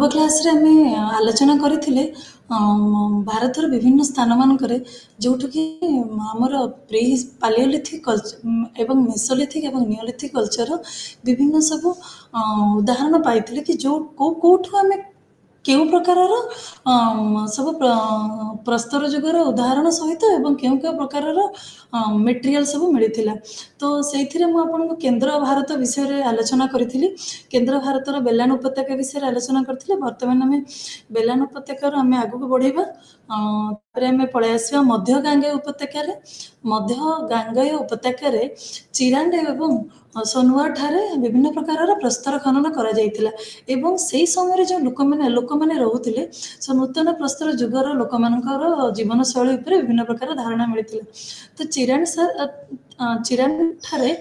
पूर्व क्लास रे आमे आलोचना करथिले भारतर विभिन्न स्थान मानकरे जोठु कि हमर प्री पालियोलिथिक कल्चर एवं मेसोलिथिक एवं नियोलिथिक कल्चर विभिन्न सब उदाहरण पाइथिले कि जो कोठु आमे केउ प्रकारर सब प्रस्तर जुगर उदाहरण सहित एवं केउ केउ प्रकारर मेटेरियल सब मिलिथिला। तो सेइथिरे मु आपनको केंद्र भारत विषय रे आलोचना करिथिली। केंद्र भारतर बेलान उपत्यका विषय रे आलोचना करथिले। वर्तमान आमे बेलान उपत्यकार आमे आगु बढ़िबा। तारे आमे पळे आसीबा मध्य गांगेय उपत्यका रे। मध्य गांगेय उपत्यका रे चिरांड एवं सोनवार ठारे विभिन्न प्रकारर प्रस्तर खनन करा जायतिला एवं सेही समय रे जो लोक माने रहुथिले सो नूतन प्रस्तर जुगर लोक मानकर जीवन शैली उपरे विभिन्न प्रकार धारणा मिलिथिला। तो चिरांड ठारे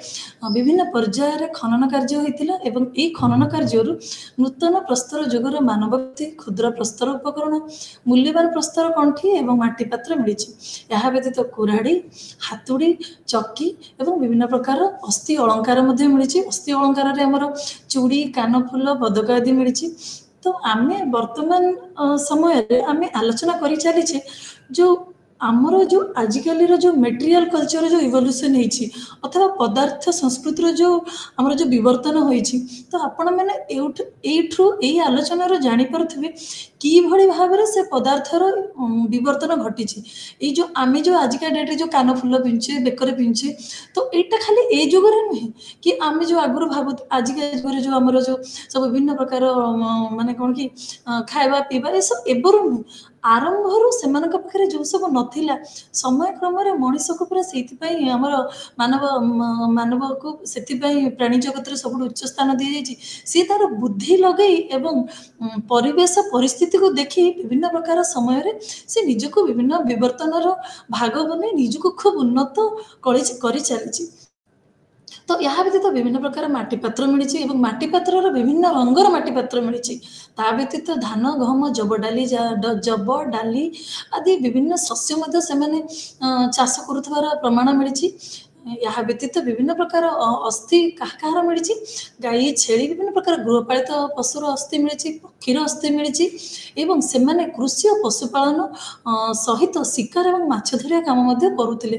विभिन्न पर्याय रे खनन कार्य होइतिला एवं एई खनन कार्यरु नूतन प्रस्तर जुगर मानवती क्षुद्र प्रस्तर उपकरण मूल्यवान प्रस्तर कंठी एवं माटी पात्र मिलिछि। यहा व्यतीत कुराड़ी हातुड़ी चक्की एवं विभिन्न प्रकार अस्थि अलंकार मध्ये मिलिछि। अस्थि अलंकार रे हमर चूड़ी कानफुल पदक आदि मिलिछि। तो आमे वर्तमान समय रे आमे आलोचना करि चलिछे जो आमर जो आजिकली जो मेटेरियल कल्चर जो इवोल्यूशन होइछि अथवा पदार्थ संस्कृतिर जो आमर जो विवर्तन होइछि। तो आपण माने एठु एई आलोचना रो जानि परथिबे कि भଳି भाबरे से पदार्थर विवर्तन घटिछि। ए जो आमे जो आजिका डेट रे जो कानफुल पिंचे बेकर पिंचे तो एटा खाली ए जुगरे नहीं कि आमे जो आगुरु भाबु आजिका जुगरे जो हमर जो सब विभिन्न प्रकार माने कोन कि खाइबा पीबा ए सब एबरु आरंभरू सेमानक पाखरे जो सब नथिला समय क्रम रे मनुष्य को पूरा सेति पई हमर मानव को सेति पई प्राणी जगत रे सब उच्च स्थान दि जायछि। से तार बुद्धि लगई एवं परिवेश परिस्थिति को देखि विभिन्न प्रकार समय रे से निजको विभिन्न विवर्तनर भाग बने निजको खूब उन्नत करि चलिछि। तो यह व्यतीत विभिन्न प्रकार माटी पात्र मिली एवं माटी पात्र विभिन्न रंगर माटी पात्र मिली। ता व्यतीत धान गहम जब डाली आदि विभिन्न शस्य से चाष करुवार प्रमाण मिली। यह व्यतीत विभिन्न प्रकार अस्थि कहाँ मिली गाई छेली विभिन्न प्रकार गृहपालित पशुर अस्थि मिली पक्षीर अस्थि मिली एवं सेमाने कृषि और पशुपालन सहित शिकार और माछ धरिया काम करुले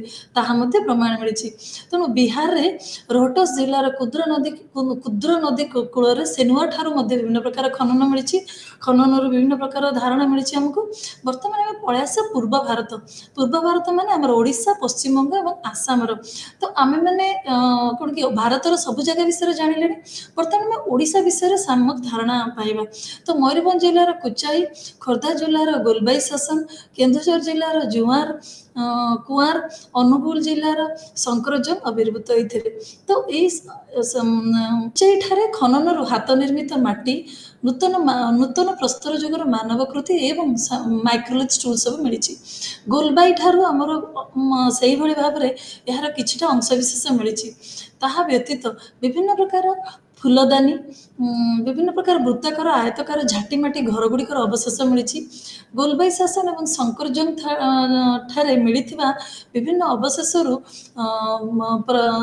प्रमाण मिली। तेणु बिहार रे रोहटस जिलार कुद्र नदी कूल सेनुआ ठारू विभिन्न प्रकार खनन मिली। खनन विभिन्न प्रकार धारणा मिली आमको। बर्तमान आम पलैस पूर्व भारत माने आमर ओडिशा पश्चिम बंग और आसाम। तो आमे माने कौन कि भारतर सब जगह विषय जानिले। बर्तमान आम ओडिशा विषय सामक धारणा पाइबा। तो मयूरभंज जिलार कुचाई खोर्धा जिलार गोलबाई शासन केन्दुझर जिलार जुआर कुआर अनुगुल जिलार शंकरजंग आविर्भूत होते। तो ये खनन हाथ निर्मित माटी नूतन प्रस्तर जुगर मानवकृति एवं माइक्रोलिथ टूल सब मिली। गोलबाई ठारू आमर से भाव में यार किछिटा अंशविशेष मिली। ताहा व्यतीत विभिन्न प्रकार फूलदानी विभिन्न प्रकार वृत्ताकार आयतकार झाटीमाटी घर गुड़िकर अवशेष मिली। गोलबाई शासन और शंकरजंग ठारे मिलिथिबा विभिन्न अवशेषरू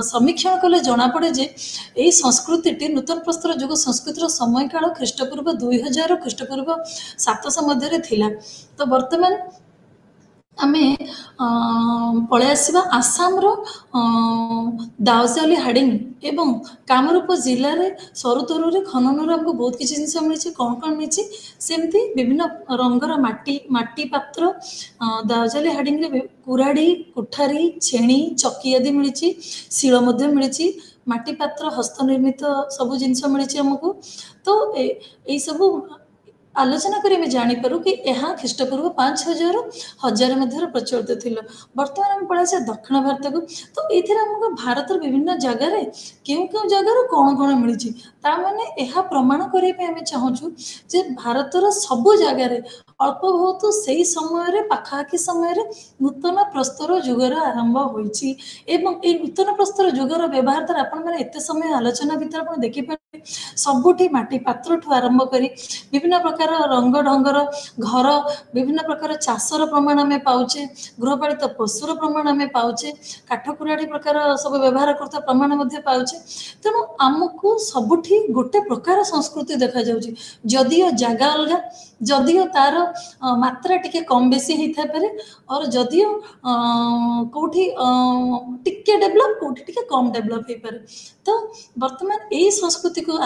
समीक्षण कले जना पड़े जे यही संस्कृति नूतन प्रस्तर जुग संस्कृतिर समय काल ख्रीष्टपूर्व 2000 ख्रीष्टपूर्व 700 मध्य थिला। तो वर्तमान आमे पळे आसीबा आसाम रो दाउजाली हाडिंग एवं कामरूप जिले में सरुतरु रे खनन हमको बहुत किसी जिनस मिली। कौन कौन मिली सेमती विभिन्न रंगर माटी पात्र दाउजाली हाडिंग रे कुराड़ी कुठारी छेणी चक्की आदि मिली। शिल मिली माटी पात्र हस्तनिर्मित सब जिनस मिली आमको। तो यही सब आलोचना करी हमें जानीपारू कि यह ख्रीष्टपूर्व 5000 हजार मध्य प्रचलित थी। बर्तमान आम पढ़ा दक्षिण भारत को। तो ये आमको भारत विभिन्न जगार क्यों क्यों जगार कौन कौन मिली ताने यह प्रमाण करने चाहूँ जे भारतर सबु जगार अल्प बहुत से समय पाखापाखि समय नूतन प्रस्तर जुगर आरंभ होती। नूतन प्रस्तर जुगर व्यवहार द्वारा आपण मैंने एत समय आलोचना भितर आप देखिपारे सबुठी माटी पात्र ठू आरंभ करी विभिन्न प्रकार रंग ढंगर घर विभिन्न प्रकार चाषर प्रमाण आम पाचे गृहपालित पशुर प्रमाण आम पाचे काठ कुराड़ी प्रकार सब व्यवहार करता प्रमाण पाचे। तेणु आमको सबुठी एठी गोटे प्रकार संस्कृति देखा जाउची जदियो जागा अलगा जदियो तार मात्रा टिके कम बेसी होता पारे और जदियो कौटी टिके डेभलप कौटी टिके कम डेभलप हो पारे तो वर्तमान यही संस्कृति को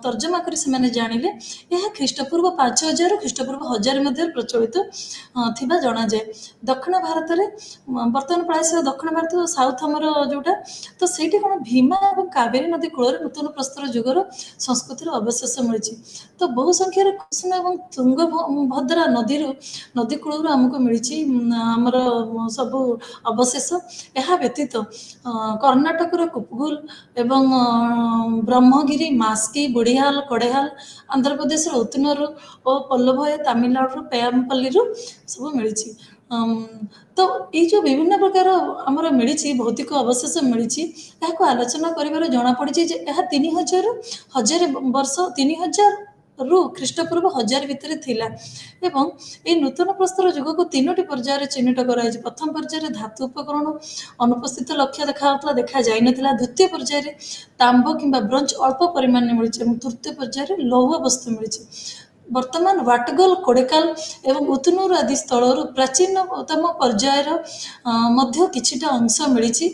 तर्जमा कर से जानिले यह ख्रीष्टपूर्व 5000 ख्रीष्टपूर्व 1000 मध्य प्रचलित थिबा जना जाए दक्षिण भारत में वर्तमान प्राय दक्षिण भारत साउथ आमर जोटा तो सेठी कोन भीमा और कावेरी नदी कूल नूतन प्रस्तर जुगर संस्कृतिर अवशेष मिली तो बहु संख्यार कृष्ण और तुंगभद्रा नदी कूल आमको मिली आमर सब अवशेष यह व्यतीत कर्णाटक कुपगुल एवं ब्रह्मगिरी मास्की बुढ़िहाल कड़ेहाल आंध्र प्रदेश उतनूर और पल्लभय तमिलनाडु पेयमपल्ली सब मिली तो ये जो विभिन्न प्रकार आमर मिली भौतिक अवशेष मिली आलोचना कर जना पड़ी 3000 वर्ष 3000 रु ख्रीष्टपूर्व 1000 भितर थिला एवं ये नूतन प्रस्तर जुग को 3टी पर्यायर चिन्हित कराई प्रथम पर्यायर धातु उपकरण अनुपस्थित लक्ष्य देखा जाई नथिला द्वितीय पर्यायर तांब किंबा ब्रोंज अल्प परिमाण में मिली तृतीय पर्यायर लौह वस्तु मिली वर्तमान वाटगल कोडेकाल एवं उतनूर आदि स्थल प्राचीनतम पर्यायर मध्य किछिटा अंश मिली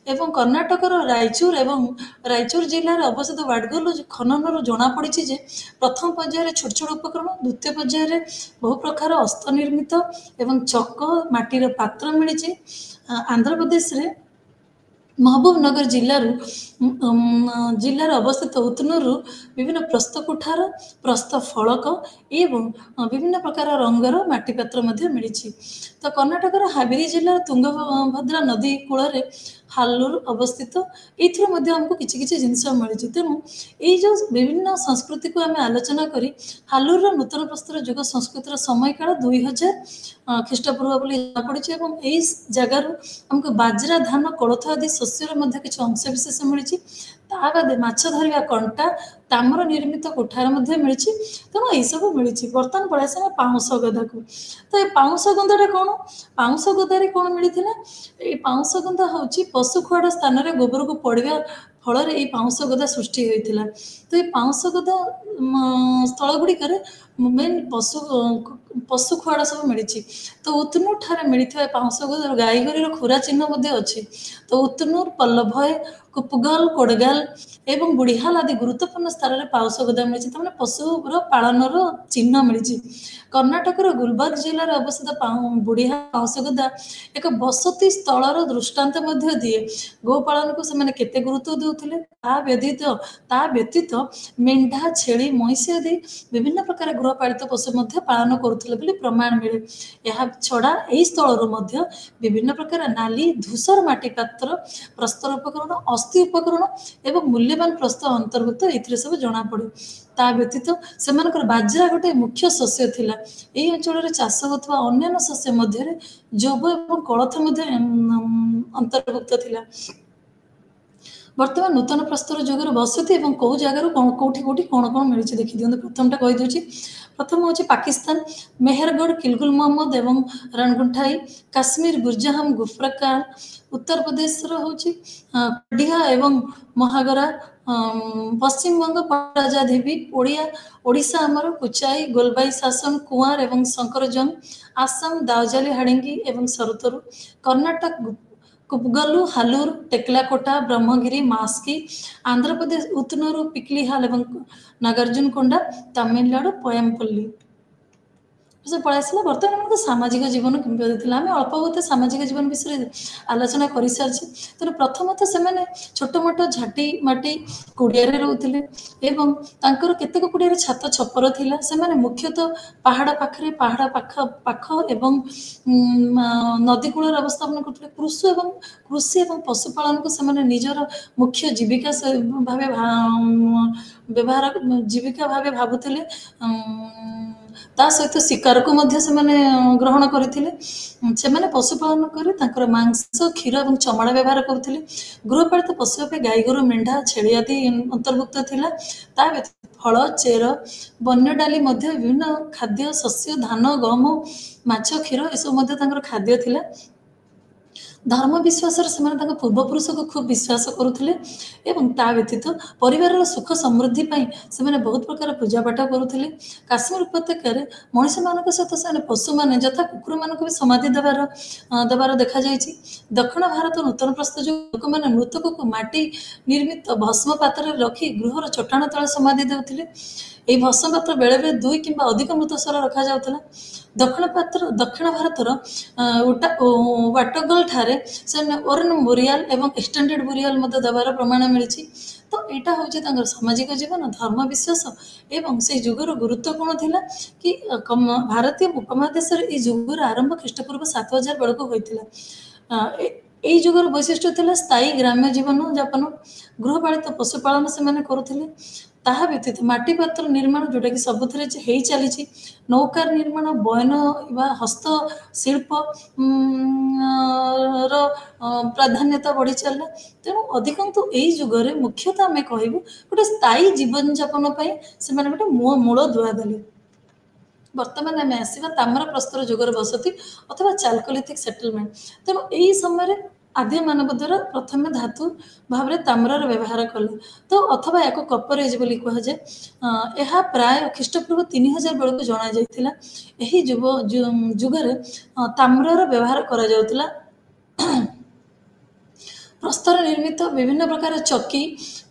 एवं कर्णाटक रायचूर जिलार अवस्थित वाटगल खनन जना पड़ी जे प्रथम पर्यायर छोट छोट उपकरण द्वितीय पर्यायर बहु प्रकार हस्तनिर्मित एवं चक माटीर पात्र मिली आंध्र प्रदेश रे महबूबनगर जिलार अवस्थित उतनूर विभिन्न प्रस्थ कुठार प्रस्थ फलक एवं विभिन्न प्रकार रंगर माटीपात्र मिली तो कर्णाटक हावेरी जिलार तुंगभद्रा नदी कूल हालूर अवस्थित एमको किसी जिनस मिली तेणु ये जो विभिन्न संस्कृति को आम आलोचना करी हालूर नूतन प्रस्तर जुग संस्कृतिर समय काल 2000 ख्रीष्टपूर्व बोली पड़ी यही जगार आमको बाजरा धान कोलथ आदि शस्यर किसी अंश विशेष मिली ताबादे माछ धरिया कंटा तामर निर्मित कोठार मिली तेणु यही सब मिली बर्तमान पड़ा आसा पाउंस गदा को तो ये पाउंस गंधाटा कौन पाउंस गदारे कौन मिलता ये पाउंस गंधा हूँ पशु खुआड़ स्थान में गोबर को पड़ा फल ये पाउंस गदा सृष्टि होता तो ये पाउंस गदा स्थल गुड़िक मेन पशु खुआड़ सब मिली तो उतनूर ठारे मिलता पाउंस गदा गाईगोरी खुरा चिन्ह अच्छी तो उतनूर पल्लभय कुपगल कोडगाल एवं बुढ़िहाल आदि गुरुत्वपूर्ण स्थान में पाउंस गदा मिली पशुर पालन चिन्ह मिली कर्णाटक गुलबर्ग जिलार अवस्थित बुढ़िहाल पाउंस गदा एक बसती स्थलर दृष्टांत दिए गोपालन को से केते गुरुत्व देउथिले ता व्यतीत मेंढा छेली महिष आदि विभिन्न प्रकार गृहपालित पशु पालन करुथिले बोली प्रमाण मिले यह छड़ा यही स्थल विभिन्न प्रकार नाली धूसर माटी पात्र प्रस्तर उपकरण अस्थि उपकरण एवं मूल्यवान प्रस्तर अंतर्भुक्त ये सब जना पड़े ता व्यतीत से बाजरा गोटे मुख्य शस्य थिला यही अंचल चाष होता अन्य शस्य मध्य जब और कोलथ अंतर्भुक्त थिला वर्तमान नूतन प्रस्तर जुगर बसती और कौ जगार कौटी कौटी कौन कौन मिली देखी दिखाते प्रथमटा कहीदे प्रथम हूँ पाकिस्तान मेहरगढ़ किलगुल मोहम्मद एवं रणगुंठाई काश्मीर बुरजाहम गुफरकाल उत्तर प्रदेश हूँ कडिहा एवं महागरा पश्चिम बंग पराजादेवी ओडिशा आमर कुचाई गोलबाई शासन कुआर एवं शंकरजंग आसाम दावजाली हाड़ेंगी एवं सरतरु कर्नाटक कुपगलु हालूर टेक्लाकोटा ब्रह्मगिरी मास्की आंध्र प्रदेश उतनूर पिकलीहाल एवं नागार्जुनकोंडा तमिलनाडु पोयमपल्ली से पढ़ा आसला बर्तमान आम सामाजिक जीवन केमी आम अल्प बहुत सामाजिक जीवन विषय आलोचना कर सारी तेना प्रथमतः से छोट मोट झाटी माटी कुड़िया रोते एवं केतक कुड़िया छात छपर थिला से मुख्यतः पहाड़ पाखे पहाड़ पाख एवं नदी कूल अवस्थापन करते कृषि एवं पशुपालन को से निजर मुख्य जीविका भाव व्यवहार जीविका भाव भावुले ता सहित शिकार को मध्य से ग्रहण करते पशुपालन कर मांस क्षीर और चमड़ा व्यवहार करते गृहपालित पशु भाव गाई गोरु मेढ़ा छेली आदि अंतर्भुक्त थिला ता फल चेर वन्य डाली विभिन्न खाद्य शस्य धान गहम माछ क्षीर यह खाद्य थिला ଧର୍ମ ବିଶ୍ୱାସରେ ସେମାନେ ତାଙ୍କ ପୂର୍ବପୁରୁଷକୁ ଖୁବ୍ ବିଶ୍ୱାସ କରୁଥିଲେ ଏବଂ ତା ବ୍ୟତୀତ ପରିବାରର ସୁଖ ସମୃଦ୍ଧି ପାଇଁ ସେମାନେ ବହୁତ ପ୍ରକାର ପୂଜାପାଠ କରୁଥିଲେ। କାଶ୍ମୀର ଉପତ୍ୟକାରେ ମଣିଷମାନଙ୍କ ସହିତ ସେମାନେ ପଶୁମାନେ ଯଥା କୁକୁରମାନଙ୍କୁ ବି ସମାଧି ଦେବାର ଦେଖାଯାଇଛି। ଦକ୍ଷିଣ ଭାରତ ନୂତନ ପ୍ରସ୍ତ ଯୋଗୁଁ ଲୋକମାନେ ମୃତକକୁ ମାଟି ନିର୍ମିତ ଭସ୍ମ ପାତ୍ରରେ ରଖି ଗୃହର ଚଟାଣ ତଳେ ସମାଧି ଦେଉଥିଲେ। ଏହି ଭସ୍ମ ପାତ୍ର ବେଳେବେଳେ 2 କିମ୍ବା ଅଧିକ ମୃତଶର ରଖାଯାଉଥିଲା। ଦକ୍ଷିଣ ଭାରତର ୱାଟଗଲ ଠାରେ ସେମାନେ ଓରନ ବୁରିଆଲ ଏବଂ ଏକ୍ସଟେଣ୍ଡେଡ ବୁରିଆଲ ମଧ୍ୟ ଦେବାର ପ୍ରମାଣ ମିଳିଛି। ତ ଏଇଟା ହେଉଛି ତାଙ୍କର ସାମାଜିକ ଜୀବନ, ଧର୍ମ ବିଶ୍ୱାସ ଏବଂ ସେଇ ଯୁଗର ଗୁରୁତ୍ୱ କ'ଣ ଥିଲା କି ଭାରତୀୟ ଉପମହାଦେଶରେ ଏଇ ଯୁଗର ଆରମ୍ଭ ଖ୍ରୀଷ୍ଟପୂର୍ବ 7000 ବେଳକୁ ହୋଇଥିଲା। ଏଇ ଯୁଗର ବୈଶିଷ୍ଟ୍ୟ ଥିଲା ସ୍ଥାୟୀ ଗ୍ରାମ୍ୟ ଜୀବନ ଯାପନ, ଗୃହପାଳିତ ପଶୁପାଳନ ସେମାନେ କରୁଥିଲେ। ତାହା ବ୍ୟତୀତ ମାଟି ପାତ୍ର ନିର୍ମାଣ ଯେଉଁଟାକି ସବୁଥିରେ ହେଇ ଚାଲିଛି, ନୌକାର ନିର୍ମାଣ, ବୟନ ବା ହସ୍ତଶିଳ୍ପ ର ପ୍ରାଧାନ୍ୟତା ବଢ଼ି ଚାଲିଲା। ତେଣୁ ଅଧିକାଂଶ ଏଇ ଯୁଗରେ ମୁଖ୍ୟତଃ ଆମେ କହିବୁ ଗୋଟେ ସ୍ଥାୟୀ ଜୀବନଯାପନ ପାଇଁ ସେମାନେ ଗୋଟେ ମୂଳ ଦୁଆ ଦେଲେ। ବର୍ତ୍ତମାନ ଆମେ ଆସିବା ତାମ୍ର ପ୍ରସ୍ତର ଯୁଗର ବସତି ଅଥବା ଚାଲକୋଲିଥିକ ସେଟଲମେଣ୍ଟ। ତେଣୁ ଏହି ସମୟରେ ଆଦି ମାନବ ଦ୍ୱାରା ପ୍ରଥମେ ଧାତୁ ଭାବରେ ତାମ୍ରର ବ୍ୟବହାର କଲେ ତ ଅଥବା ୟାକୁ କପର ଏଜ୍ ବୋଲି କୁହାଯାଏ। ଏହା ପ୍ରାୟ ଖ୍ରୀଷ୍ଟପୂର୍ବ 3000 ବେଳକୁ ଜଣାଯାଇଥିଲା। ଏହି ଯୁଗରେ ତାମ୍ରର ବ୍ୟବହାର କରାଯାଉଥିଲା। ପ୍ରସ୍ତର ନିର୍ମିତ ବିଭିନ୍ନ ପ୍ରକାର ଚକି,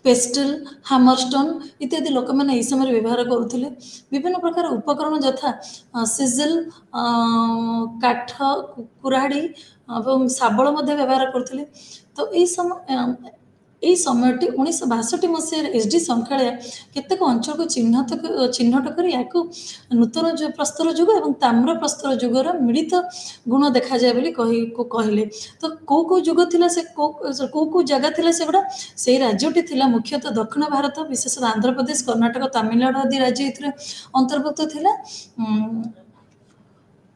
ପେଷ୍ଟେଲ, ହାମରଷ୍ଟୋନ୍ ଇତ୍ୟାଦି ଲୋକମାନେ ଏହି ସମୟରେ ବ୍ୟବହାର କରୁଥିଲେ। ବିଭିନ୍ନ ପ୍ରକାର ଉପକରଣ ଯଥା ସିଜେଲ, କାଠ, କୁରାଢ଼ୀ ଏବଂ ଶାବଳ ମଧ୍ୟ ବ୍ୟବହାର କରୁଥିଲେ। ତ ଏହି ସମୟଟି 1962 ମସିହାରେ ଏସ୍.ଡି. ସଂଖାଳିଆ କେତେକ ଅଞ୍ଚଳକୁ ଚିହ୍ନଟ କରି ଏହାକୁ ନୂତନ ପ୍ରସ୍ତର ଯୁଗ ଏବଂ ତାମ୍ର ପ୍ରସ୍ତର ଯୁଗର ମିଳିତ ଗୁଣ ଦେଖାଯାଏ ବୋଲି କହିଲେ। ତ କୋଉ ଯୁଗ ଥିଲା, ସେ କୋଉ ଜାଗା ଥିଲା ସେଗୁଡ଼ା? ସେଇ ରାଜ୍ୟଟି ଥିଲା ମୁଖ୍ୟତଃ ଦକ୍ଷିଣ ଭାରତ, ବିଶେଷତଃ ଆନ୍ଧ୍ରପ୍ରଦେଶ, କର୍ଣ୍ଣାଟକ, ତାମିଲନାଡୁ ଆଦି ରାଜ୍ୟ ଏଥିରେ ଅନ୍ତର୍ଭୁକ୍ତ ଥିଲା।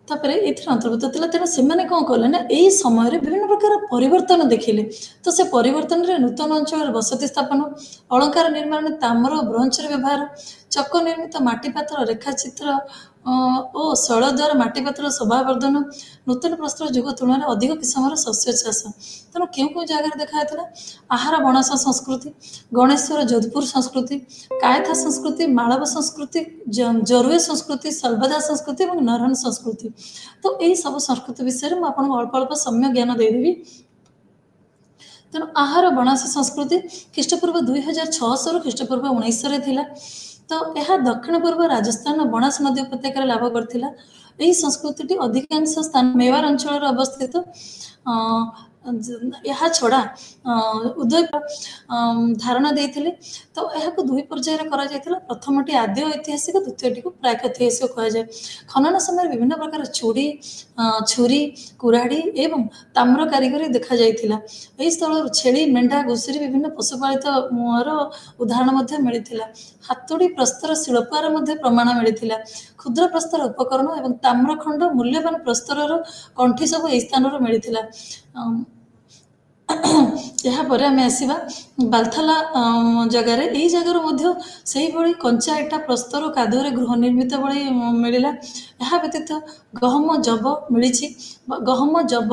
ତାପରେ ଏଥିରେ ଅନ୍ତର୍ଭୁକ୍ତ ଥିଲା। ତେଣୁ ସେମାନେ କ'ଣ କଲେ ନା ଏହି ସମୟରେ ବିଭିନ୍ନ ପ୍ରକାର ପରିବର୍ତ୍ତନ ଦେଖିଲେ। ତ ସେ ପରିବର୍ତ୍ତନରେ ନୂତନ ଅଞ୍ଚଳରେ ବସତି ସ୍ଥାପନ, ଅଳଙ୍କାର ନିର୍ମାଣ, ତାମ୍ର ବ୍ରୋଞ୍ଜର ବ୍ୟବହାର, ଚକ ନିର୍ମିତ ମାଟି ପାତ୍ର ରେଖାଚିତ୍ର ଓ ଶୈଳ ଦ୍ୱାରା ମାଟି ପାତ୍ରର ଶୋଭାବର୍ଦ୍ଧନ, ନୂତନ ପ୍ରସ୍ତର ଯୁଗ ତୁଳନାରେ ଅଧିକ କିସମର ଶସ୍ୟ ଚାଷ। ତେଣୁ କେଉଁ ଜାଗାରେ ଦେଖାଯାଇଥିଲା? ଆହାର ବଣାସ ସଂସ୍କୃତି, ଗଣେଶ୍ୱର ଯୋଧପୁର ସଂସ୍କୃତି, କାୟଥା ସଂସ୍କୃତି, ମାଳବ ସଂସ୍କୃତି, ଜରୁଏ ସଂସ୍କୃତି, ସଲବଦା ସଂସ୍କୃତି ଏବଂ ନରହନ ସଂସ୍କୃତି। ତ ଏହି ସବୁ ସଂସ୍କୃତି ବିଷୟରେ ମୁଁ ଆପଣଙ୍କୁ ଅଳ୍ପ ସମ୍ୟ ଜ୍ଞାନ ଦେଇଦେବି। ତେଣୁ ଆହାର ବଣାସ ସଂସ୍କୃତି ଖ୍ରୀଷ୍ଟପୂର୍ବ 2600ରୁ ଖ୍ରୀଷ୍ଟପୂର୍ବ 1900ରେ ଥିଲା। ତ ଏହା ଦକ୍ଷିଣ ପୂର୍ବ ରାଜସ୍ଥାନ ବଣାସ ନଦୀ ଉପତ୍ୟକାରେ ଲାଭ କରିଥିଲା। ଏହି ସଂସ୍କୃତିଟି ଅଧିକାଂଶ ସ୍ଥାନ ମେୱାର ଅଞ୍ଚଳରେ ଅବସ୍ଥିତ। ଏହା ଛଡ଼ା ଉଦୟ ଧାରଣା ଦେଇଥିଲେ। ତ ଏହାକୁ 2 ପର୍ଯ୍ୟାୟରେ କରାଯାଇଥିଲା। ପ୍ରଥମଟି ଆଦ୍ୟ ଐତିହାସିକ, ଦ୍ୱିତୀୟଟିକୁ ପ୍ରାକ୍-ଐତିହାସିକ କୁହାଯାଏ। ଖନନ ସମୟରେ ବିଭିନ୍ନ ପ୍ରକାର ଚୁଡ଼ି, ଛୁରୀ, କୁରାଢ଼ୀ ଏବଂ ତାମ୍ର କାରିଗରୀ ଦେଖାଯାଇଥିଲା। ଏହି ସ୍ଥଳରୁ ଛେଳି, ମେଣ୍ଢା, ଘୁଷୁରୀ, ବିଭିନ୍ନ ପଶୁପାଳିତ ର ଉଦାହରଣ ମଧ୍ୟ ମିଳିଥିଲା। ହାତୁଡ଼ି ପ୍ରସ୍ତର ଶିଳ୍ପର ମଧ୍ୟ ପ୍ରମାଣ ମିଳିଥିଲା। କ୍ଷୁଦ୍ର ପ୍ରସ୍ତର ଉପକରଣ ଏବଂ ତାମ୍ରଖଣ୍ଡ, ମୂଲ୍ୟବାନ ପ୍ରସ୍ତରର କଣ୍ଠି ସବୁ ଏହି ସ୍ଥାନରୁ ମିଳିଥିଲା। ଏହାପରେ ଆମେ ଆସିବା ବାଲଥାଲା ଜାଗାରେ। ଏହି ଜାଗାରୁ ମଧ୍ୟ ସେହିଭଳି କଞ୍ଚା ଇଟା ପ୍ରସ୍ତର କାଦୁଅରେ ଗୃହ ନିର୍ମିତ ଭଳି ମିଳିଲା। ଏହା ବ୍ୟତୀତ ଗହମ, ଯବ ମିଳିଛି। ଗହମ, ଯବ,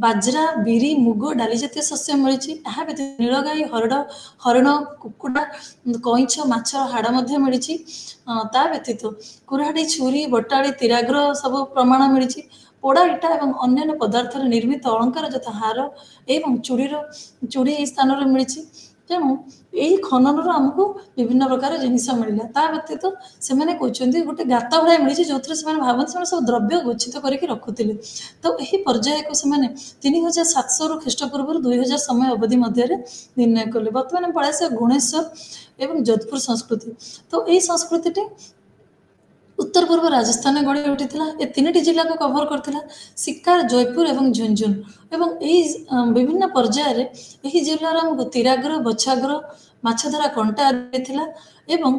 ବାଜରା, ବିରି, ମୁଗ, ଡାଲି ଜାତୀୟ ଶସ୍ୟ ମିଳିଛି। ଏହା ବ୍ୟତୀତ ନୀଳଗାଈ, ହରିଣ, କୁକୁଡ଼ା, କଇଁଛ, ମାଛର ହାଡ଼ ମଧ୍ୟ ମିଳିଛି। ତା ବ୍ୟତୀତ କୁରାଢ଼ୀ, ଛୁରୀ, ବଟାଳି, ତୀରାଗ୍ର ସବୁ ପ୍ରମାଣ ମିଳିଛି। ପୋଡ଼ା ଇଟା ଏବଂ ଅନ୍ୟାନ୍ୟ ପଦାର୍ଥରେ ନିର୍ମିତ ଅଳଙ୍କାର ଯଥା ହାର ଏବଂ ଚୁଡ଼ି ଏହି ସ୍ଥାନରେ ମିଳିଛି। ତେଣୁ ଏହି ଖନନରୁ ଆମକୁ ବିଭିନ୍ନ ପ୍ରକାର ଜିନିଷ ମିଳିଲା। ତା ବ୍ୟତୀତ ସେମାନେ କହୁଛନ୍ତି ଗୋଟେ ଗାତ ଭଳିଆ ମିଳିଛି ଯେଉଁଥିରେ ସେମାନେ ଭାବନ୍ତି ସେମାନେ ସବୁ ଦ୍ରବ୍ୟ ଗଚ୍ଛିତ କରିକି ରଖୁଥିଲେ। ତ ଏହି ପର୍ଯ୍ୟାୟକୁ ସେମାନେ 3700ରୁ ଖ୍ରୀଷ୍ଟପୂର୍ବରୁ 2000 ସମୟ ଅବଧି ମଧ୍ୟରେ ନିର୍ଣ୍ଣୟ କଲେ। ବର୍ତ୍ତମାନ ପଳାଇ ଆସିବା ଗୁଣେଶ୍ୱର ଏବଂ ଯୋଧପୁର ସଂସ୍କୃତି। ତ ଏହି ସଂସ୍କୃତିଟି ଉତ୍ତର ପୂର୍ବ ରାଜସ୍ଥାନରେ ଗଢ଼ି ଉଠିଥିଲା। ଏ 3ଟି ଜିଲ୍ଲାକୁ କଭର କରିଥିଲା, ଶିକାର, ଜୟପୁର ଏବଂ ଝୁନଝୁନୁ। ଏବଂ ଏହି ବିଭିନ୍ନ ପର୍ଯ୍ୟାୟରେ ଏହି ଜିଲ୍ଲାର ଆମକୁ ତୀରାଗ୍ର, ବଛାଗ୍ର, ମାଛଧରା କଣ୍ଟା ଆଦି ଥିଲା। ଏବଂ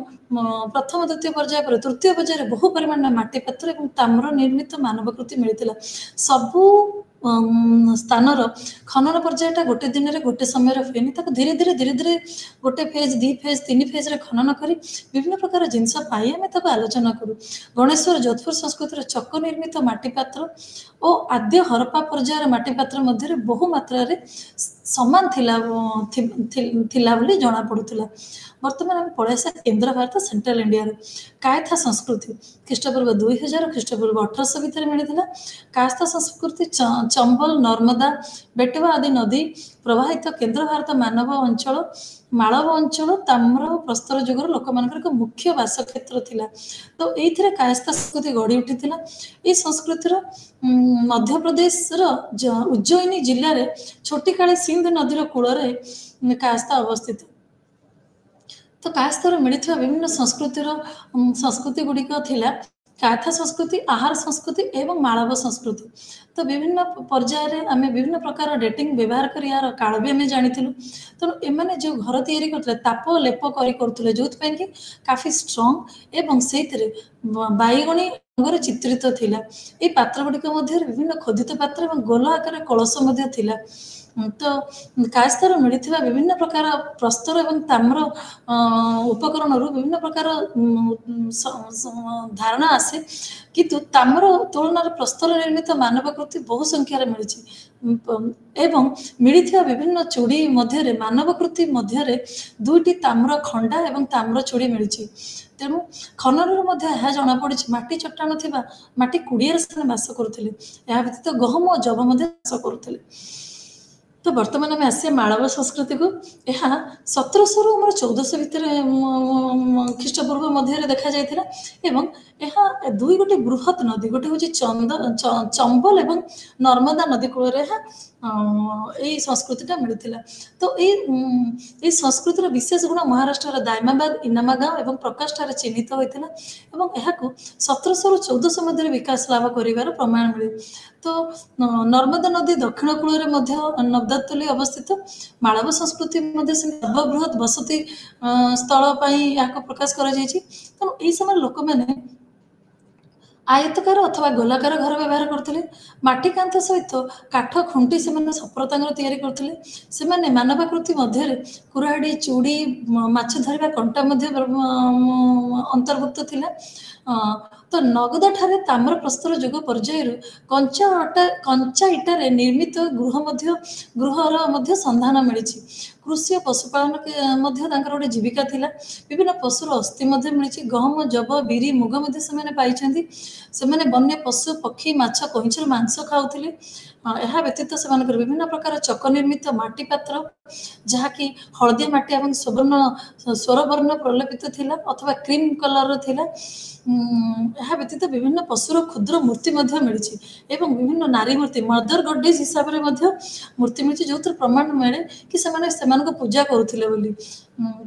ପ୍ରଥମ ଦ୍ୱିତୀୟ ପର୍ଯ୍ୟାୟ ପରେ ତୃତୀୟ ପର୍ଯ୍ୟାୟରେ ବହୁ ପରିମାଣରେ ମାଟି ପାତ୍ର ଏବଂ ତାମ୍ର ନିର୍ମିତ ମାନବକୃତି ମିଳିଥିଲା। ସବୁ ସ୍ଥାନର ଖନନ ପର୍ଯ୍ୟାୟଟା ଗୋଟେ ଦିନରେ ଗୋଟେ ସମୟରେ ହୁଏନି, ତାକୁ ଧୀରେ ଧୀରେ ଗୋଟେ ଫେଜ୍ 2 ଫେଜ୍ 3 ଫେଜ୍ରେ ଖନନ କରି ବିଭିନ୍ନ ପ୍ରକାର ଜିନିଷ ପାଇ ଆମେ ତାକୁ ଆଲୋଚନା କରୁ। ଗଣେଶ୍ୱର ଯୋଧପୁର ସଂସ୍କୃତିର ଚକ ନିର୍ମିତ ମାଟି ପାତ୍ର ଓ ଆଦ୍ୟ ହରପ୍ପା ପର୍ଯ୍ୟାୟର ମାଟି ପାତ୍ର ମଧ୍ୟରେ ବହୁ ମାତ୍ରାରେ ସମାନ ଥିଲା ବୋଲି ଜଣାପଡ଼ୁଥିଲା। ବର୍ତ୍ତମାନ ଆମେ ପଳେଇ ଆସିବା କେନ୍ଦ୍ର ଭାରତ ସେଣ୍ଟ୍ରାଲ ଇଣ୍ଡିଆରେ। କାୟଥା ସଂସ୍କୃତି ଖ୍ରୀଷ୍ଟପୂର୍ବ 2000 ଖ୍ରୀଷ୍ଟପୂର୍ବ 1800 ଭିତରେ ମିଳିଥିଲା। କାୟସ୍ଥ ସଂସ୍କୃତି ଚମ୍ବଲ, ନର୍ମଦା, ବେଟୱା ଆଦି ନଦୀ ପ୍ରବାହିତ କେନ୍ଦ୍ର ଭାରତ ମାଳବ ଅଞ୍ଚଳ ତାମ୍ର ପ୍ରସ୍ତର ଯୁଗର ଲୋକମାନଙ୍କର ଏକ ମୁଖ୍ୟ ବାସକ୍ଷେତ୍ର ଥିଲା। ତ ଏଇଥିରେ କାୟସ୍ଥ ସଂସ୍କୃତି ଗଢ଼ି ଉଠିଥିଲା। ଏଇ ସଂସ୍କୃତିର ମଧ୍ୟପ୍ରଦେଶର ଉଜ୍ଜୟିନୀ ଜିଲ୍ଲାରେ ଛୋଟିକାଳି ସିନ୍ଧୁ ନଦୀର କୂଳରେ କାୟସ୍ଥ ଅବସ୍ଥିତ। ତ କାୟସ୍ଥରେ ମିଳିଥିବା ବିଭିନ୍ନ ସଂସ୍କୃତି ଗୁଡ଼ିକ ଥିଲା କାୟଥା ସଂସ୍କୃତି, ଆହାର ସଂସ୍କୃତି ଏବଂ ମାଳବ ସଂସ୍କୃତି। ତ ବିଭିନ୍ନ ପର୍ଯ୍ୟାୟରେ ଆମେ ବିଭିନ୍ନ ପ୍ରକାର ଡେଟିଂ ବ୍ୟବହାର କରି ଏହାର କାଳ ବି ଆମେ ଜାଣିଥିଲୁ। ତେଣୁ ଏମାନେ ଯେଉଁ ଘର ତିଆରି କରୁଥିଲେ ତାପ ଲେପ କରୁଥିଲେ, ଯେଉଁଥିପାଇଁ କି କାଫି ଷ୍ଟ୍ରଙ୍ଗ ଏବଂ ସେଇଥିରେ ବାଇଗଣୀ ରଙ୍ଗରେ ଚିତ୍ରିତ ଥିଲା। এই ପାତ୍ର ଗୁଡ଼ିକ ମଧ୍ୟରେ ବିଭିନ୍ନ ଖୋଦିତ ପାତ୍ର ଏବଂ ଗୋଲ ଆକାରରେ କଳସ ମଧ୍ୟ ଥିଲା। ତ କାୟସ୍ଥରୁ ମିଳିଥିବା ବିଭିନ୍ନ ପ୍ରକାର ପ୍ରସ୍ତର ଏବଂ ତାମ୍ର ଉପକରଣରୁ ବିଭିନ୍ନ ପ୍ରକାର ଧାରଣା ଆସେ, କିନ୍ତୁ ତାମ୍ର ତୁଳନାରେ ପ୍ରସ୍ତର ନିର୍ମିତ ମାନବକୃତି ବହୁ ସଂଖ୍ୟାରେ ମିଳିଛି ଏବଂ ମିଳିଥିବା ବିଭିନ୍ନ ଚୁଡ଼ି ମଧ୍ୟରେ ମାନବକୃତି ମଧ୍ୟରେ 2ଟି ତାମ୍ର ଖଣ୍ଡା ଏବଂ ତାମ୍ର ଚୁଡ଼ି ମିଳିଛି। ତେଣୁ ଖନନରୁ ମଧ୍ୟ ଏହା ଜଣାପଡ଼ିଛି ମାଟି ଚଟାଣ ଥିବା ମାଟି କୁଡ଼ିଆରେ ସେମାନେ ବାସ କରୁଥିଲେ। ଏହା ବ୍ୟତୀତ ଗହମ ଓ ଯବ ମଧ୍ୟ ବାସ କରୁଥିଲେ। ତ ବର୍ତ୍ତମାନ ଆମେ ଆସିବା ମାଳବ ସଂସ୍କୃତିକୁ। ଏହା 1700ରୁ ଆମର 1400 ଭିତରେ ଖ୍ରୀଷ୍ଟପୂର୍ବ ମଧ୍ୟରେ ଦେଖାଯାଇଥିଲା ଏବଂ ଏହା ଗୋଟେ ବୃହତ୍ ନଦୀ, ଗୋଟେ ହେଉଛି ଚମ୍ବଲ ଏବଂ ନର୍ମଦା ନଦୀ କୂଳରେ ଏହା ଏଇ ସଂସ୍କୃତିଟା ମିଳିଥିଲା। ତ ଏଇ ସଂସ୍କୃତିର ବିଶେଷ ଗୁଣ ମହାରାଷ୍ଟ୍ରର ଦାଇମାବାଦ, ଇନାମାଗାଁ ଏବଂ ପ୍ରକାଶଠାରେ ଚିହ୍ନିତ ହୋଇଥିଲା ଏବଂ ଏହାକୁ 1700ରୁ 1400 ମଧ୍ୟରେ ବିକାଶ ଲାଭ କରିବାର ପ୍ରମାଣ ମିଳେ। ତ ନର୍ମଦା ନଦୀ ଦକ୍ଷିଣ କୂଳରେ ମଧ୍ୟ ନବଦତ୍ତଲି ଅବସ୍ଥିତ। ମାଳବ ସଂସ୍କୃତି ମଧ୍ୟ ସର୍ବବୃହତ୍ ବସତି ସ୍ଥଳ ପାଇଁ ଏହାକୁ ପ୍ରକାଶ କରାଯାଇଛି। ତେଣୁ ଏହି ସମୟରେ ଲୋକମାନେ ଆୟତକାର ଅଥବା ଗୋଲାକାର ଘର ବ୍ୟବହାର କରୁଥିଲେ। ମାଟି କାନ୍ଥ ସହିତ କାଠ ଖୁଣ୍ଟି ସେମାନେ ସଫଳତାଙ୍କର ତିଆରି କରୁଥିଲେ। ସେମାନେ ମାନବାକୃତି ମଧ୍ୟରେ କୁରାଢ଼ୀ, ଚୁଡ଼ି, ମାଛ ଧରିବା କଣ୍ଟା ମଧ୍ୟ ଅନ୍ତର୍ଭୁକ୍ତ ଥିଲା। ତ ନଗଦାଠାରେ ତାମ୍ର ପ୍ରସ୍ତର ଯୁଗ ପର୍ଯ୍ୟାୟରୁ କଞ୍ଚା ଇଟାରେ ନିର୍ମିତ ଗୃହର ମଧ୍ୟ ସନ୍ଧାନ ମିଳିଛି। କୃଷି ଓ ପଶୁପାଳନ ମଧ୍ୟ ତାଙ୍କର ଗୋଟେ ଜୀବିକା ଥିଲା। ବିଭିନ୍ନ ପଶୁର ଅସ୍ଥି ମଧ୍ୟ ମିଳିଛି। ଗହମ, ଯବ, ବିରି, ମୁଗ ମଧ୍ୟ ସେମାନେ ପାଇଛନ୍ତି। ସେମାନେ ବନ୍ୟ ପଶୁ, ପକ୍ଷୀ, ମାଛ, କଇଁଛର ମାଂସ ଖାଉଥିଲେ। ଏହା ବ୍ୟତୀତ ସେମାନଙ୍କର ବିଭିନ୍ନ ପ୍ରକାର ଚକ ନିର୍ମିତ ମାଟି ପାତ୍ର, ଯାହାକି ହଳଦିଆ ମାଟି ଏବଂ ସ୍ୱରବର୍ଣ୍ଣ ପ୍ରଲେପିତ ଥିଲା ଅଥବା କ୍ରିମ୍ କଲର୍ର ଥିଲା। ଏହା ବ୍ୟତୀତ ବିଭିନ୍ନ ପଶୁର କ୍ଷୁଦ୍ର ମୂର୍ତ୍ତି ମଧ୍ୟ ମିଳିଛି ଏବଂ ବିଭିନ୍ନ ନାରୀ ମୂର୍ତ୍ତି ମଦର ଗଡେଜ୍ ହିସାବରେ ମଧ୍ୟ ମୂର୍ତ୍ତି ମିଳିଛି, ଯେଉଁଥିରେ ପ୍ରମାଣ ମିଳେ କି ସେମାନେ ସେମାନଙ୍କୁ ପୂଜା କରୁଥିଲେ ବୋଲି।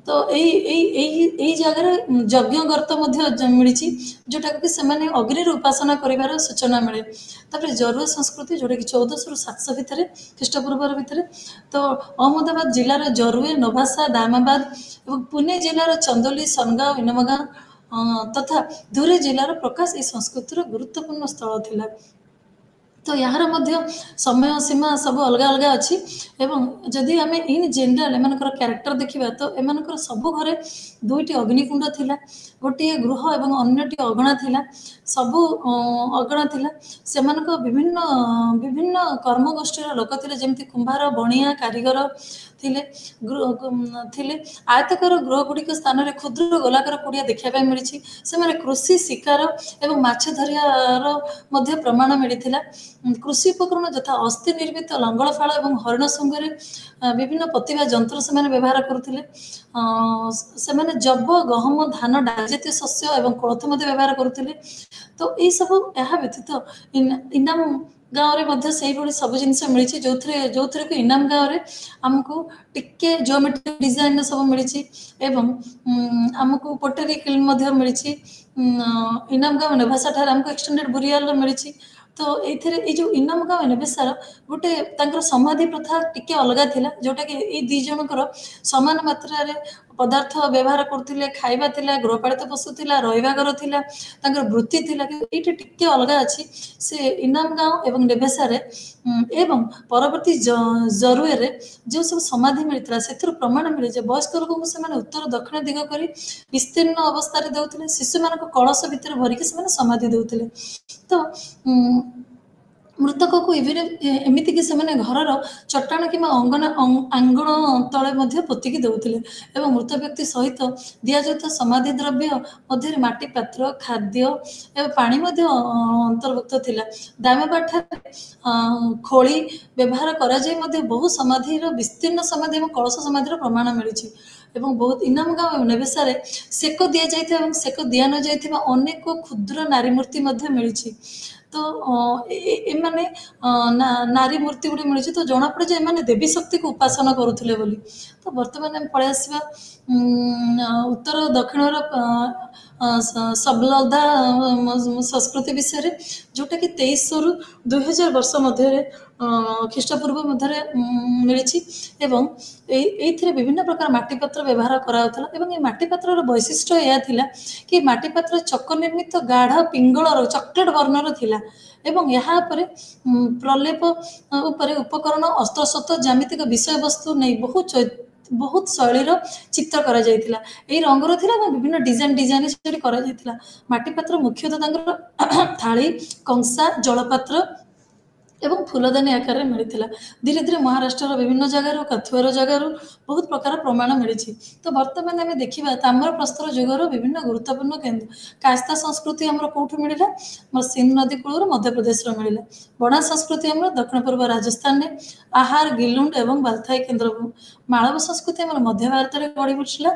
ତ ଏଇ ଜାଗାରେ ଯଜ୍ଞ ଗର୍ତ୍ତ ମଧ୍ୟ ମିଳିଛି, ଯେଉଁଟାକୁ କି ସେମାନେ ଅଗ୍ନିରେ ଉପାସନା କରିବାର ସୂଚନା ମିଳେ। ତାପରେ ଜରୁଆ ସଂସ୍କୃତି, ଯେଉଁଟାକି 1400ରୁ 700 ଭିତରେ ଖ୍ରୀଷ୍ଟପୂର୍ବର ଭିତରେ। ତ ଅହମ୍ମଦାବାଦ ଜିଲ୍ଲାର ଜରୁଏ, ନଭାସା, ଦାଇମାବାଦ ଏବଂ ପୁନେ ଜିଲ୍ଲାର ଚନ୍ଦୋଲି, ସନଗାଓ, ଇନାମଗାଁ ତଥା ଧୁରେ ଜିଲ୍ଲାର ପ୍ରକାଶ ଏହି ସଂସ୍କୃତିର ଗୁରୁତ୍ୱପୂର୍ଣ୍ଣ ସ୍ଥଳ ଥିଲା। ତ ଏହାର ମଧ୍ୟ ସମୟ ସୀମା ସବୁ ଅଲଗା ଅଲଗା ଅଛି ଏବଂ ଯଦି ଆମେ ଇନ୍ ଜେନେରାଲ ଏମାନଙ୍କର କ୍ୟାରେକ୍ଟର ଦେଖିବା ତ ଏମାନଙ୍କର ସବୁ ଘରେ 2ଟି ଅଗ୍ନିକୁଣ୍ଡ ଥିଲା, ଗୋଟିଏ ଗୃହ ଏବଂ ଅନ୍ୟଟି ଅଗଣା ଥିଲା। ସବୁ ଅଗଣା ଥିଲା। ସେମାନଙ୍କ ବିଭିନ୍ନ କର୍ମଗୋଷ୍ଠୀର ଲୋକ ଥିଲେ, ଯେମିତି କୁମ୍ଭାର, ବଣିଆ, କାରିଗର ଥିଲେ। ଆୟତାକାର ଗୃହ ଗୁଡ଼ିକ ସ୍ଥାନରେ କ୍ଷୁଦ୍ର ଗୋଲାକାର କୁଡ଼ିଆ ଦେଖିବା ପାଇଁ ମିଳିଛି। ସେମାନେ କୃଷି, ଶିକାର ଏବଂ ମାଛ ଧରିବାର ମଧ୍ୟ ପ୍ରମାଣ ମିଳିଥିଲା। କୃଷି ଉପକରଣ ଯଥା ଅସ୍ଥି ନିର୍ମିତ ଲଙ୍ଗଳ ଫାଳ ଏବଂ ହରିଣ ଶୃଙ୍ଗରେ ବିଭିନ୍ନ ପ୍ରତିଭା ଯନ୍ତ୍ର ସେମାନେ ବ୍ୟବହାର କରୁଥିଲେ। ସେମାନେ ଯବ, ଗହମ, ଧାନ, ଡାଲି ଜାତୀୟ ଶସ୍ୟ ଏବଂ କୋଳଥ ମଧ୍ୟ ବ୍ୟବହାର କରୁଥିଲେ। ତ ଏଇସବୁ ଏହା ବ୍ୟତୀତ ଇନାମ ଗାଁରେ ମଧ୍ୟ ସେଇଭଳି ସବୁ ଜିନିଷ ମିଳିଛି, ଯେଉଁଥିରେ କି ଇନାମ ଗାଁରେ ଆମକୁ ଟିକେ ଜିଓମେଟ୍ରିକ ଡିଜାଇନର ସବୁ ମିଳିଛି ଏବଂ ଆମକୁ ପୋଟେରୀ କିଲ୍ନ ମଧ୍ୟ ମିଳିଛି। ଇନାମ ଗାଁ ନେଭାସା ଠାରେ ଆମକୁ ଏକ୍ସଟେଣ୍ଡେଡ ବୁରିଆଲର ମିଳିଛି। ତ ଏଇଥିରେ ଏଇ ଯେଉଁ ଇନାମ ଗାଁ ନେଭେସାର ଗୋଟେ ତାଙ୍କର ସମାଧି ପ୍ରଥା ଟିକେ ଅଲଗା ଥିଲା, ଯେଉଁଟାକି ଏଇ 2 ଜଣଙ୍କର ସମାନ ମାତ୍ରାରେ पदार्थ व्यवहार करथिले खाइबा थिला गृहपालित पशु थिला रहिबा घर थिला तांकर वृत्ति थिला कि एठी टिके अलगा अछि से इनाम गांव एवं नेभेसा रे एवं परवर्ती जरुए रे जो सब समाधि मिलता से प्रमाण मिले जे वयस्क लोक से उत्तर दक्षिण दिग करी विस्तीर्ण अवस्था रे देउथिले शिशु मान कलश भितर भरिक से समाधि देउथिले तो मृतक को एमती कि घर चट्टाण कि आंगण तले पोतिकी देउथिले एवं मृत व्यक्ति सहित दिया जाता समाधि द्रव्य मध्य माटी पात्र खाद्य एवं पानी अंतर्भुक्त थिला दामेबार खोली व्यवहार करा जाय बहु समाधि विस्तीर्ण समाधि और कलश समाधि प्रमाण मिली एवं बहुत इनाम गाँव नेवेसा सेक दि जाइए सेक दि न जाइए अनेक क्षुद्र नारी मूर्ति मिली तो एमाने नारी मूर्ति गुड़ी मिली तो जना पड़े एमाने देवी शक्ति को उपासना करुले बोली तो बर्तमान आम पलि आसवा उत्तर दक्षिण सबलदा संस्कृति विषय जोटा कि 2300 रु 2000 वर्ष मध्य ख्रीष्टपूर्व मध्य मिली एवं विभिन्न प्रकार माटीपात्र व्यवहार कराउथला माटीपात्र वैशिष्ट्य यह थिला कि माटीपात्र चक निर्मित गाढ़ पिंगलर चॉकलेट वर्णर थिला एवं यहाँ पर प्रलेप उपरे उपकरण अस्त्रशस्त्र ज्यामितिक विषय वस्तु नहीं बहुत शैलीर चित्र करा जायतिला एई रंगर थिला विभिन्न डिजाइन से करा जायतिला माटीपात्र मुख्यतः थाली कंसा जलपात्र एवं फूलदानी आकार में मिलता धीरे धीरे महाराष्ट्र विभिन्न जगार कथुआर जगार बहुत प्रकार प्रमाण मिली तो बर्तमान आम देखा ताम्र प्रस्तर जुगर विभिन्न गुरुत्वपूर्ण केन्द्र कास्ता संस्कृति आमर कौटू मिलला सिंध नदी कूल मध्य प्रदेश मिलला बणा संस्कृति आमर दक्षिण पूर्व राजस्थान में आहार गिलुंड एवं बाल्थाई केन्द्र मालव संस्कृति आमर मध्य भारत में गढ़ी उठला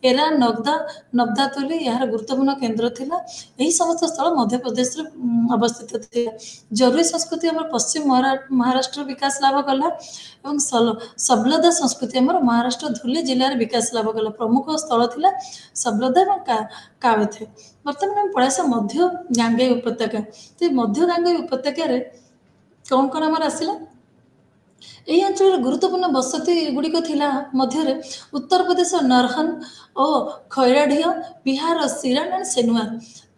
एरा नब्दातुली यार गुरुत्वपूर्ण केन्द्र थिला यही समस्त स्थल मध्य प्रदेश अवस्थित थिला जरुई संस्कृति आमर पश्चिम महाराष्ट्र विकास लाभ कला एवं सबलदा संस्कृति आमर महाराष्ट्र धुले जिले विकास लाभ कला प्रमुख स्थल थिला सबलदा और कावेथे बर्तमान आम पलैस मध्य गांगेय उपत्यका तो मध्य गांगेय उपत्यका कौन कौन आमर आसला यही अंचल गुरुत्वपूर्ण बसति गुड़िक मध्य उत्तर प्रदेश नरहन और खैराढ़ बिहार सिरान एंड सेनुआर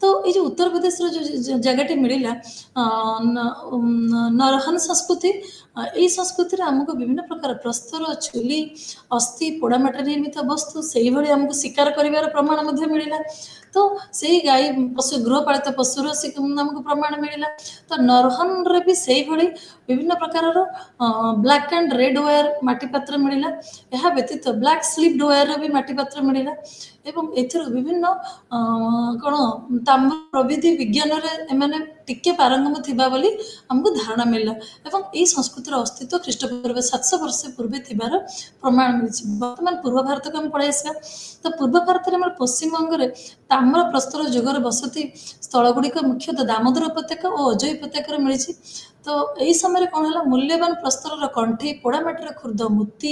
तो ये उत्तर प्रदेश जो जगह मिलला नरहन संस्कृति यही संस्कृति आमको विभिन्न प्रकार प्रस्तर चुली अस्थि पोड़ामाटा निर्मित वस्तु से भाई आमको शिकार कर प्रमाण मिलला तो से गाई पशु गृहपालित पशुर आमको प्रमाण मिलला तो नरहन रे भी से भाई विभिन्न प्रकार ब्लैक एंड रेड वायर माटीपात्र मिलला यह व्यतीत ब्लैक स्लिप्ड वायर भी माटीपात्र मिलला एवं एथिर विभिन्न कौन ताम्र प्रविधि विज्ञान एमाने टिके पारंगम थिबा बोली हमको धारणा मिलला एवं यही संस्कृतिर अस्तित्व ख्रीष्टपूर्व 700 वर्ष पूर्वे थिबार प्रमाण मिली बर्तमान पूर्व भारत को हम पढ़ाई आसवा तो पूर्व भारत में पश्चिम बंग ताम्र प्रस्तर जुगर बसति स्थल गुड़िक मुख्यतः दामोदर उपत्यका और अजय उपत्यका मिली तो यही समय कौन है मूल्यवान प्रस्तर कंठी पोड़ामाटर खुर्द मूर्ति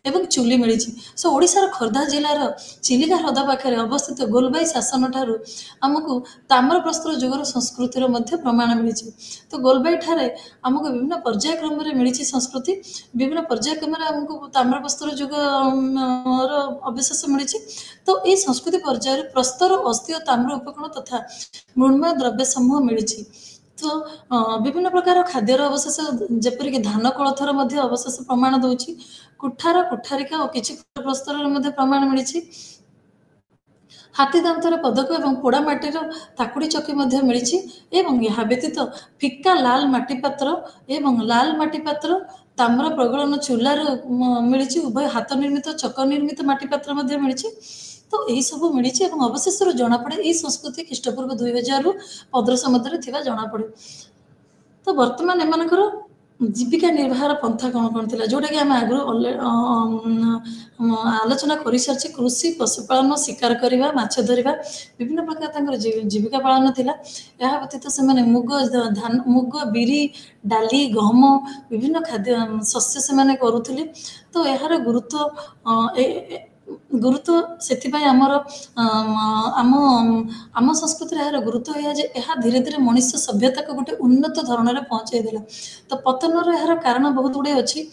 एवं चुली मिली सो ओडिशार खोर्धा जिलार चिलिका ह्रद पाखे अवस्थित गोलबाई शासन ठारू आमको ताम्र प्रस्तर जुगर संस्कृतिर प्रमाण मिली तो गोलबाई ठारे आमको विभिन्न पर्यायक्रम मिली संस्कृति विभिन्न पर्यायक्रम आमको ताम्र प्रस्तर जुग अवशेष मिली तो ये संस्कृति पर्याय प्रस्तर अस्थि और ताम्र उपकरण तथा मृण्मय द्रव्य समूह मिली तो विभिन्न प्रकार खाद्यर अवशेष जेपरिक धान कोलथर अवशेष प्रमाण दूची कुठार कुठारिका और किसी प्रस्तर प्रमाण मिली हाथी दांतर पदक और पोड़ामाटीर ताकुड़ी चकी मिली यह व्यतीत फिका लाल माटीपात्र एवं लाल माटीपात्र ताम्र प्रगलन चूलार मिली उभय हाथ निर्मित चक निर्मित माटीपात्र मिली तो यही सब मिली अवशेष जना पड़े यही संस्कृति ख्रीष्टपूर्व 2000 रु 1500 मध्य जना पड़े तो बर्तमान एमनकर जीविका निर्वाह पंथा कौन कौन थी जोटा कि आम आगु आलोचना कर सारी कृषि पशुपालन शिकार करवा माछ धरवा विभिन्न प्रकार जीविका पालन थिला यह व्यतीत से मुग धान मुग बिरी डाली गहम विभिन्न खाद्य शस्य से करुले तो यार गुरुत्व से आमर आम संस्कृति यार गुरुत्व यह धीरे धीरे मनुष्य सभ्यता को गोटे उन्नत धरण में पहुँचाई देला तो पतन यार कारण बहुत गुड़े अच्छी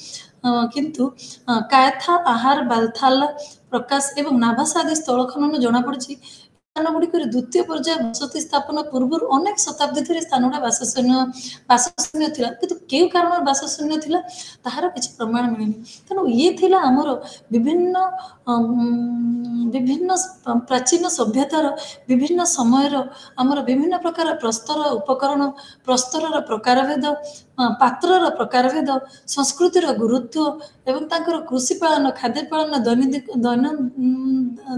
କିନ୍ତୁ କାୟଥା, ଆହାର, ବାଲଥାଲ, ପ୍ରକାଶ ଏବଂ ନାଭାସା ଆଦି ସ୍ଥଳ ଖନନ ଜଣାପଡ଼ିଛି ସ୍ଥାନଗୁଡ଼ିକରେ ଦ୍ୱିତୀୟ ପର୍ଯ୍ୟାୟ ବସତି ସ୍ଥାପନ ପୂର୍ବରୁ ଅନେକ ଶତାବ୍ଦୀ ଧରି ସ୍ଥାନଗୁଡ଼ା ବାସଶୂନ୍ୟ ଥିଲା, କିନ୍ତୁ କେଉଁ କାରଣରୁ ବାସଶୂନ୍ୟ ଥିଲା ତାହାର କିଛି ପ୍ରମାଣ ମିଳିନି। ତେଣୁ ଇଏ ଥିଲା ଆମର ବିଭିନ୍ନ ବିଭିନ୍ନ ପ୍ରାଚୀନ ସଭ୍ୟତାର ବିଭିନ୍ନ ସମୟର ଆମର ବିଭିନ୍ନ ପ୍ରକାର ପ୍ରସ୍ତର ଉପକରଣ, ପ୍ରସ୍ତରର ପ୍ରକାରଭେଦ, ପାତ୍ରର ପ୍ରକାରଭେଦ, ସଂସ୍କୃତିର ଗୁରୁତ୍ୱ ଏବଂ ତାଙ୍କର କୃଷି ପାଳନ, ଖାଦ୍ୟ ପାଳନ,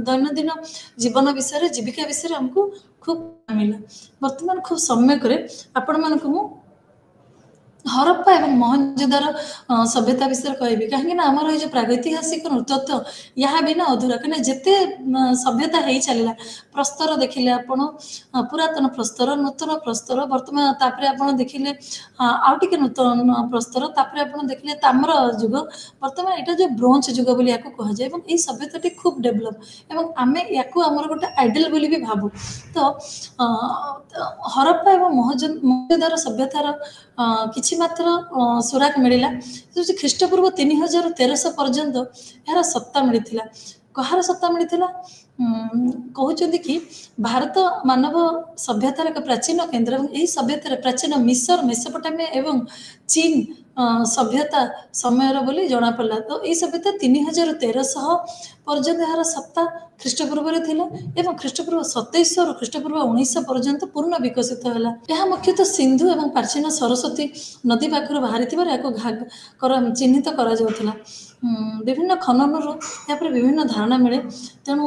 ଦୈନନ୍ଦିନ ଜୀବନ ବିଷୟରେ, ଜୀବିକା ବିଷୟରେ ଆମକୁ ଖୁବ୍ ମିଳିଲା। ବର୍ତ୍ତମାନ ଖୁବ୍ ସମ୍ୟକରେ ଆପଣମାନଙ୍କୁ ମୁଁ ହରପ୍ପା ଏବଂ ମହେଞ୍ଜୋଦାର ସଭ୍ୟତା ବିଷୟରେ କହିବି, କାହିଁକି ନା ଆମର ଏଇ ଯେଉଁ ପ୍ରାଗୈତିହାସିକ ନୃତତ୍ୱ ଏହା ବିନା ଅଧୁରା। କାହିଁକିନା ଯେତେ ସଭ୍ୟତା ହେଇ ଚାଲିଲା, ପ୍ରସ୍ତର ଦେଖିଲେ ଆପଣ, ପୁରାତନ ପ୍ରସ୍ତର, ନୂତନ ପ୍ରସ୍ତର, ବର୍ତ୍ତମାନ ତାପରେ ଆପଣ ଦେଖିଲେ ଆଉ ଟିକେ ନୂତନ ପ୍ରସ୍ତର, ତାପରେ ଆପଣ ଦେଖିଲେ ତାମ୍ର ଯୁଗ, ବର୍ତ୍ତମାନ ଏଇଟା ଯେଉଁ ବ୍ରୋଞ୍ଜ ଯୁଗ ବୋଲି ୟାକୁ କୁହାଯାଏ। ଏବଂ ଏଇ ସଭ୍ୟତାଟି ଖୁବ୍ ଡେଭଲପ୍ ଏବଂ ଆମେ ୟାକୁ ଆମର ଗୋଟେ ଆଇଡଲ୍ ବୋଲି ବି ଭାବୁ। ତ ହରପ୍ପା ଏବଂ ମହେଞ୍ଜୋଦାର ସଭ୍ୟତାର କିଛି ମାତ୍ର ସୁରାକ ମିଳିଲା, ହେଉଛି ଖ୍ରୀଷ୍ଟପୂର୍ବ 3013 ପର୍ଯ୍ୟନ୍ତ ଏହାର ସତ୍ତା ମିଳିଥିଲା। କାହାର ସତ୍ତା ମିଳିଥିଲା? କହୁଛନ୍ତି କି ଭାରତ ମାନବ ସଭ୍ୟତାର ଏକ ପ୍ରାଚୀନ କେନ୍ଦ୍ର ଏବଂ ଏହି ସଭ୍ୟତାରେ ପ୍ରାଚୀନ ମିଶର, ମେସୋପଟାମିଆ ଏବଂ ଚୀନ ସଭ୍ୟତା ସମୟର ବୋଲି ଜଣାପଡ଼ିଲା। ତ ଏହି ସଭ୍ୟତା 3013 ପର୍ଯ୍ୟନ୍ତ ଏହାର ସତ୍ତା ଖ୍ରୀଷ୍ଟପୂର୍ବରେ ଥିଲା ଏବଂ ଖ୍ରୀଷ୍ଟପୂର୍ବ 2700ରୁ ଖ୍ରୀଷ୍ଟପୂର୍ବ 1900 ପର୍ଯ୍ୟନ୍ତ ପୂର୍ଣ୍ଣ ବିକଶିତ ହେଲା। ଏହା ମୁଖ୍ୟତଃ ସିନ୍ଧୁ ଏବଂ ପ୍ରାଚୀନ ସରସ୍ୱତୀ ନଦୀ ପାଖରୁ ବାହାରିଥିବାରୁ ଏହାକୁ ଚିହ୍ନିତ କରାଯାଉଥିଲା। ବିଭିନ୍ନ ଖନନରୁ ଏହାପରେ ବିଭିନ୍ନ ଧାରଣା ମିଳେ। ତେଣୁ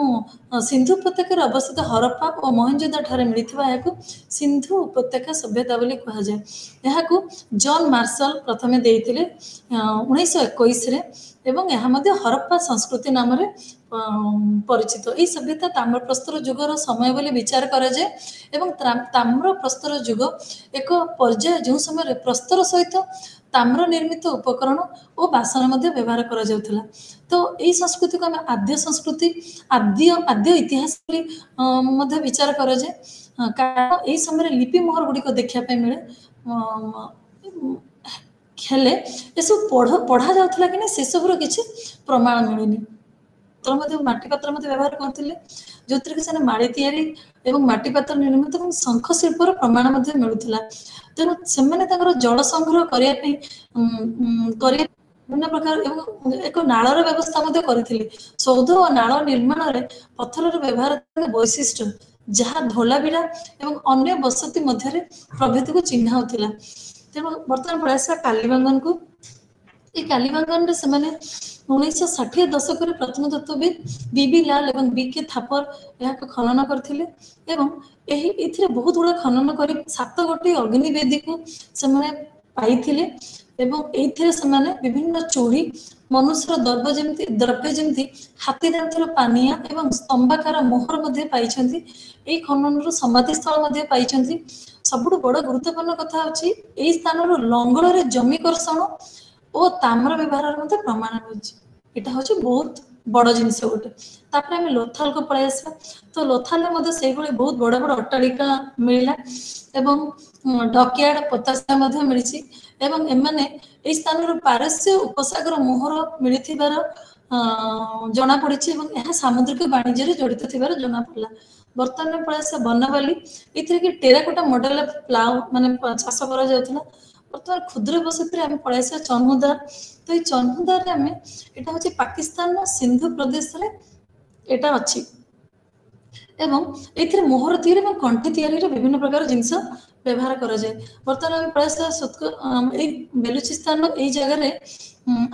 ସିନ୍ଧୁ ଉପତ୍ୟକାରେ ଅବସ୍ଥିତ ହରପ୍ପା ଓ ମହେଞ୍ଜୋଦାର ଠାରେ ମିଳିଥିବା ଏହାକୁ ସିନ୍ଧୁ ଉପତ୍ୟକା ସଭ୍ୟତା ବୋଲି କୁହାଯାଏ। ଏହାକୁ ଜନ୍ ମାର୍ଶାଲ ପ୍ରଥମେ ଦେଇଥିଲେ 1921ରେ ଏବଂ ଏହା ମଧ୍ୟ ହରପ୍ପା ସଂସ୍କୃତି ନାମରେ ପରିଚିତ। ଏହି ସଭ୍ୟତା ତାମ୍ରପ୍ରସ୍ତର ଯୁଗର ସମୟ ବୋଲି ବିଚାର କରାଯାଏ ଏବଂ ତାମ୍ରପ୍ରସ୍ତର ଯୁଗ ଏକ ପର୍ଯ୍ୟାୟ ଯେଉଁ ସମୟରେ ପ୍ରସ୍ତର ସହିତ ତାମ୍ର ନିର୍ମିତ ଉପକରଣ ଓ ବାସନ ମଧ୍ୟ ବ୍ୟବହାର କରାଯାଉଥିଲା। ତ ଏହି ସଂସ୍କୃତିକୁ ଆମେ ଆଦ୍ୟ ସଂସ୍କୃତି, ଆଦ୍ୟ ଇତିହାସ ବୋଲି ମଧ୍ୟ ବିଚାର କରାଯାଏ, କାରଣ ଏହି ସମୟରେ ଲିପି ମୋହର ଗୁଡ଼ିକ ଦେଖିବା ପାଇଁ ମିଳେ। ହେଲେ ଏସବୁ ପଢ଼ା ଯାଉଥିଲା କି ନା ସେସବୁର କିଛି ପ୍ରମାଣ ମିଳୁନି। ମାଟି ପାତ୍ର ମଧ୍ୟ ବ୍ୟବହାର କରୁଥିଲେ, ଯେଉଁଥିରେ କି ସେମାନେ ମାଳି ତିଆରି ଏବଂ ମାଟି ପାତ୍ର ନିର୍ମିତ ଏବଂ ଶଙ୍ଖ ଶିଳ୍ପର ପ୍ରମାଣ ମଧ୍ୟ ମିଳୁଥିଲା। ତେଣୁ ସେମାନେ ତାଙ୍କର ଜଳ ସଂଗ୍ରହ କରିବା ପାଇଁ ବିଭିନ୍ନ ପ୍ରକାର ଏବଂ ଏକ ନାଳର ବ୍ୟବସ୍ଥା ମଧ୍ୟ କରିଥିଲେ। ସୌଧ ଓ ନାଳ ନିର୍ମାଣରେ ପଥରର ବ୍ୟବହାର ବୈଶିଷ୍ଟ୍ୟ, ଯାହା ଧୋଲାବିରା ଏବଂ ଅନ୍ୟ ବସତି ମଧ୍ୟରେ ପ୍ରଭେଦକୁ ଚିହ୍ନାଉଥିଲା। ତେଣୁ ବର୍ତ୍ତମାନ ପଳେଇ ଆସିବା କାଲିବଙ୍ଗନକୁ। এই କାଲିବଙ୍ଗନରେ ସେମାନେ 1960 ଦଶକରେ ପ୍ରତ୍ନତତ୍ତ୍ୱବିତ୍ ବିବି ଲାଲ ଏବଂ ବିକେ ଥାପର ଏହାକୁ ଖନନ କରିଥିଲେ ଏବଂ ଏଥିରେ ବହୁତ ଗୁଡ଼ା ଖନନ କରି 7 ଗୋଟି ଅଗ୍ନିବେଦୀକୁ ସେମାନେ ପାଇଥିଲେ ଏବଂ ଏଇଥିରେ ସେମାନେ ବିଭିନ୍ନ ଚୁଡ଼ି, ମନୁଷ୍ୟର ଦ୍ରବ୍ୟ ଯେମିତି ହାତୀ ଦାନ୍ତର ପାନିଆ ଏବଂ ସ୍ତମ୍ଭାକାର ମୋହର ମଧ୍ୟ ପାଇଛନ୍ତି। ଏହି ଖନନରୁ ସମାଧିସ୍ଥଳ ମଧ୍ୟ ପାଇଛନ୍ତି। ସବୁଠୁ ବଡ଼ ଗୁରୁତ୍ୱପୂର୍ଣ୍ଣ କଥା ହେଉଛି ଏହି ସ୍ଥାନରୁ ଲଙ୍ଗଳରେ ଜମି କର୍ଷଣ ଓ ତାମ୍ର ବ୍ୟବହାରର ମଧ୍ୟ ପ୍ରମାଣ ମିଳୁଛି। ଏଇଟା ହେଉଛି ବହୁତ ବଡ଼ ଜିନିଷ ଗୋଟେ। ତାପରେ ଆମେ ଲୋଥାଲକୁ ପଳେଇ ଆସିବା। ତ ଲୋଥାଲରେ ମଧ୍ୟ ସେଇଭଳି ବହୁତ ବଡ଼ ବଡ଼ ଅଟ୍ଟାଳିକା ମିଳିଲା ଏବଂ ଡକୟାର୍ଡ ପୋତାଶ୍ରୟ ମଧ୍ୟ ମିଳିଛି ଏବଂ ଏମାନେ ଏହି ସ୍ଥାନରୁ ପାରସ୍ୟ ଉପସାଗର ମୋହର ମିଳିଥିବାର ଜଣାପଡ଼ିଛି ଏବଂ ଏହା ସାମୁଦ୍ରିକ ବାଣିଜ୍ୟରେ ଜଡ଼ିତ ଥିବାର ଜଣାପଡ଼ିଲା। ବର୍ତ୍ତମାନ ପଳେଇ ଆସିବା ବନବାଲି। ଏଥିରେ କି ଟେରାକୋଟା ମଡେଲ ପ୍ଲାଉ ମାନେ ଚାଷ କରାଯାଉଥିଲା। ବର୍ତ୍ତମାନ କ୍ଷୁଦ୍ର ବସତିରେ ଆମେ ପଳେଇ ଆସିବା ଚନ୍ହୁଦାର। ତ ଏଇ ଚନ୍ହୁଦାରରେ ଆମେ ଏଇଟା ହେଉଛି ପାକିସ୍ତାନର ସିନ୍ଧୁ ପ୍ରଦେଶରେ ଏଇଟା ଅଛି ଏବଂ ଏଥିରେ ମୋହର ତିଆରି ଏବଂ କଣ୍ଠି ତିଆରିର ବିଭିନ୍ନ ପ୍ରକାର ଜିନିଷ ବ୍ୟବହାର କରାଯାଏ। ବର୍ତ୍ତମାନ ଆମେ ପଳେଇ ଆସିବା ଏଇ ବେଲୁଚିସ୍ତାନର ଏଇ ଜାଗାରେ